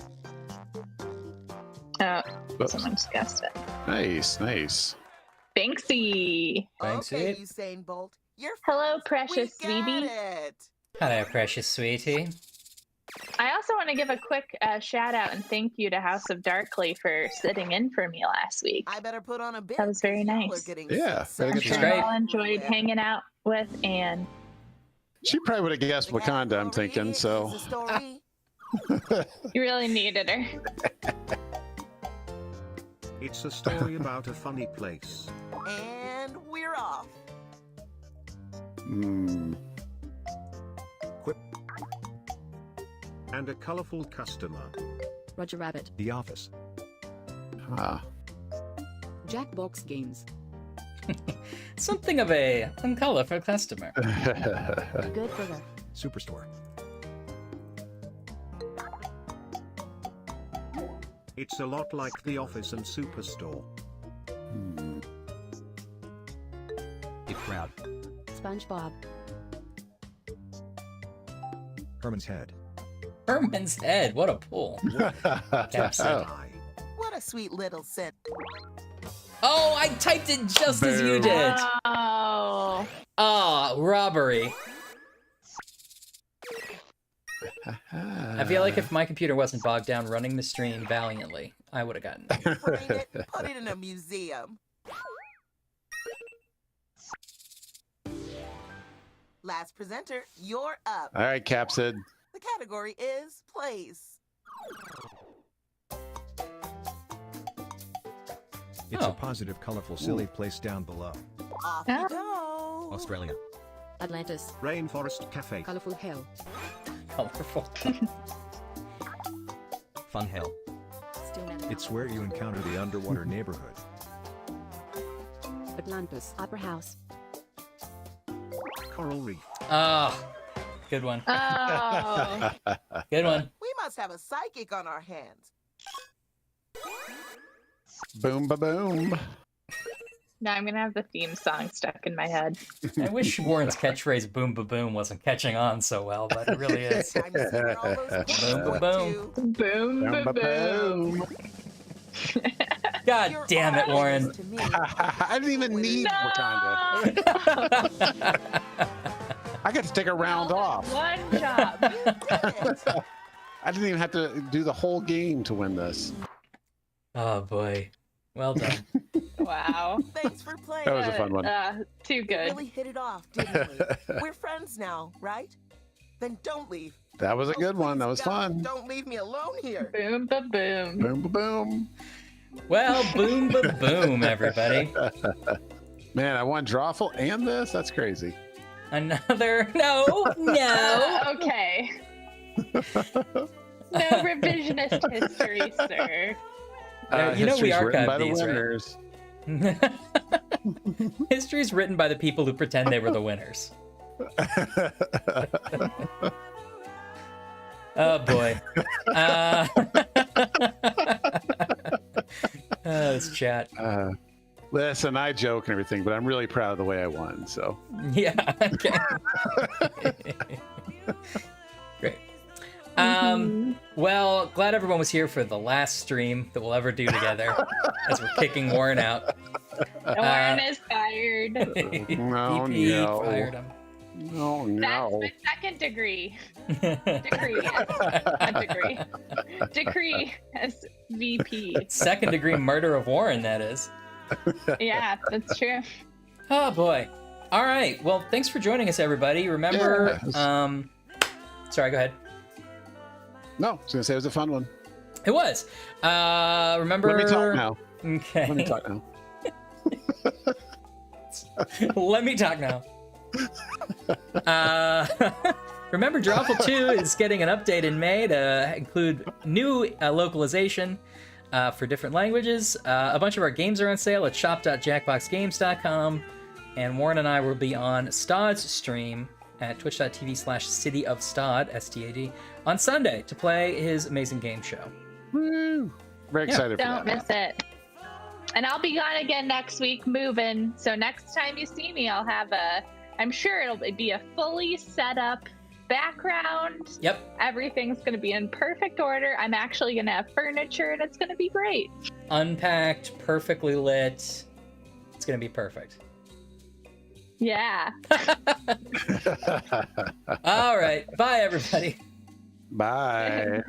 Oh, Whoops. someone's guessed it. Nice, nice. Banksy. Thanks, Okay, Abe. Usain Bolt. You're Hello, first. precious We got sweetie. it. Hello, precious sweetie. I also want to give a quick shout out and thank you to House of Darkly for sitting in for me last week. I better put on a bit. That was very 'cause y'all nice. are getting Yeah, so had a good She's time. great. I all enjoyed hanging out with Anne. She probably would have guessed The Wakanda, I'm category thinking, is so. a story. You really needed her. It's a story about a funny place. And we're off. Hmm. And a colorful customer. Roger Rabbit. The Office. Ah. Jackbox Games. Something of a colorful customer. Good Burger. Superstore. It's a lot like The Office and Superstore. Hmm. Hit Crowd. SpongeBob. Herman's Head. Herman's Head. What a pull. Capsule. I. What a sweet little scent. Oh, I typed it just as you Boom. did. Oh. Ah, robbery. I feel like if my computer wasn't bogged down running the stream valiantly, I would have gotten it. Put it in a museum. Last presenter, you're up. All right, Capsid. The category is place. It's Oh. a positive, colorful, silly place down below. Off Ah. you go. Australia. Atlantis. Rainforest Cafe. Colorful Hill. Colorful. Fun Hell. Stillman. It's where you encounter the underwater neighborhood. Atlantis. Opera House. Coral Reef. Ah, good one. Oh. Good one. We must have a psychic on our hands. Boom, ba boom. Now I'm gonna have the theme song stuck in my head. I wish Warren's catchphrase "boom ba boom" wasn't catching on so well, but it really is. Time to see where all those kids Boom, went boom. to. Boom, Boom, ba boom, boom. boom. God You're damn it, all Warren. to me. I didn't even need Wakanda. I got to take a round off. One job. You did it. I didn't even have to do the whole game to win this. Oh boy. Well done. Wow. Thanks for playing. That was a fun one. Too good. Really hit it off, didn't we? We're friends now, right? Then don't leave. That was a Oh, good one. please, That was God, fun. Don't leave me alone here. Boom, ba boom. Boom, ba boom. Well, boom ba boom, everybody. Man, I won Drawful and this? That's crazy. Another no. Okay. No revisionist history, sir. You know we history's written by archived the these, winners. right? History's written by the people who pretend they were the winners. Oh boy. This chat. Listen, I joke and everything, but I'm really proud of the way I won. So Yeah. Okay. Great. Well, glad everyone was here for the last stream that we'll ever do together as we're kicking Warren out. Warren is fired. No, VP no. fired him. no, That's no. my second degree. Decree. Not degree. Decree as VP. Second degree murder of Warren, that is. Yeah, that's true. Oh boy. All right. Well, thanks for joining us, everybody. Remember, Yes. sorry, go ahead. No, I was gonna say it was a fun one. It was. Remember. Let me talk now. Okay. Let me talk now. Let me talk now. Remember, Drawful 2 is getting an update in May to include new localization for different languages. A bunch of our games are on sale at shop.jackboxgames.com. And Warren and I will be on Stod's stream at twitch.tv/cityofstod, STAD, on Sunday to play his amazing game show. Woo! Very excited for Don't that. miss it. And I'll be gone again next week moving. So next time you see me, I'll have I'm sure it'll be a fully set up background. Yep. Everything's going to be in perfect order. I'm actually going to have furniture and it's going to be great. Unpacked, perfectly lit. It's going to be perfect. Yeah. All right. Bye, everybody. Bye.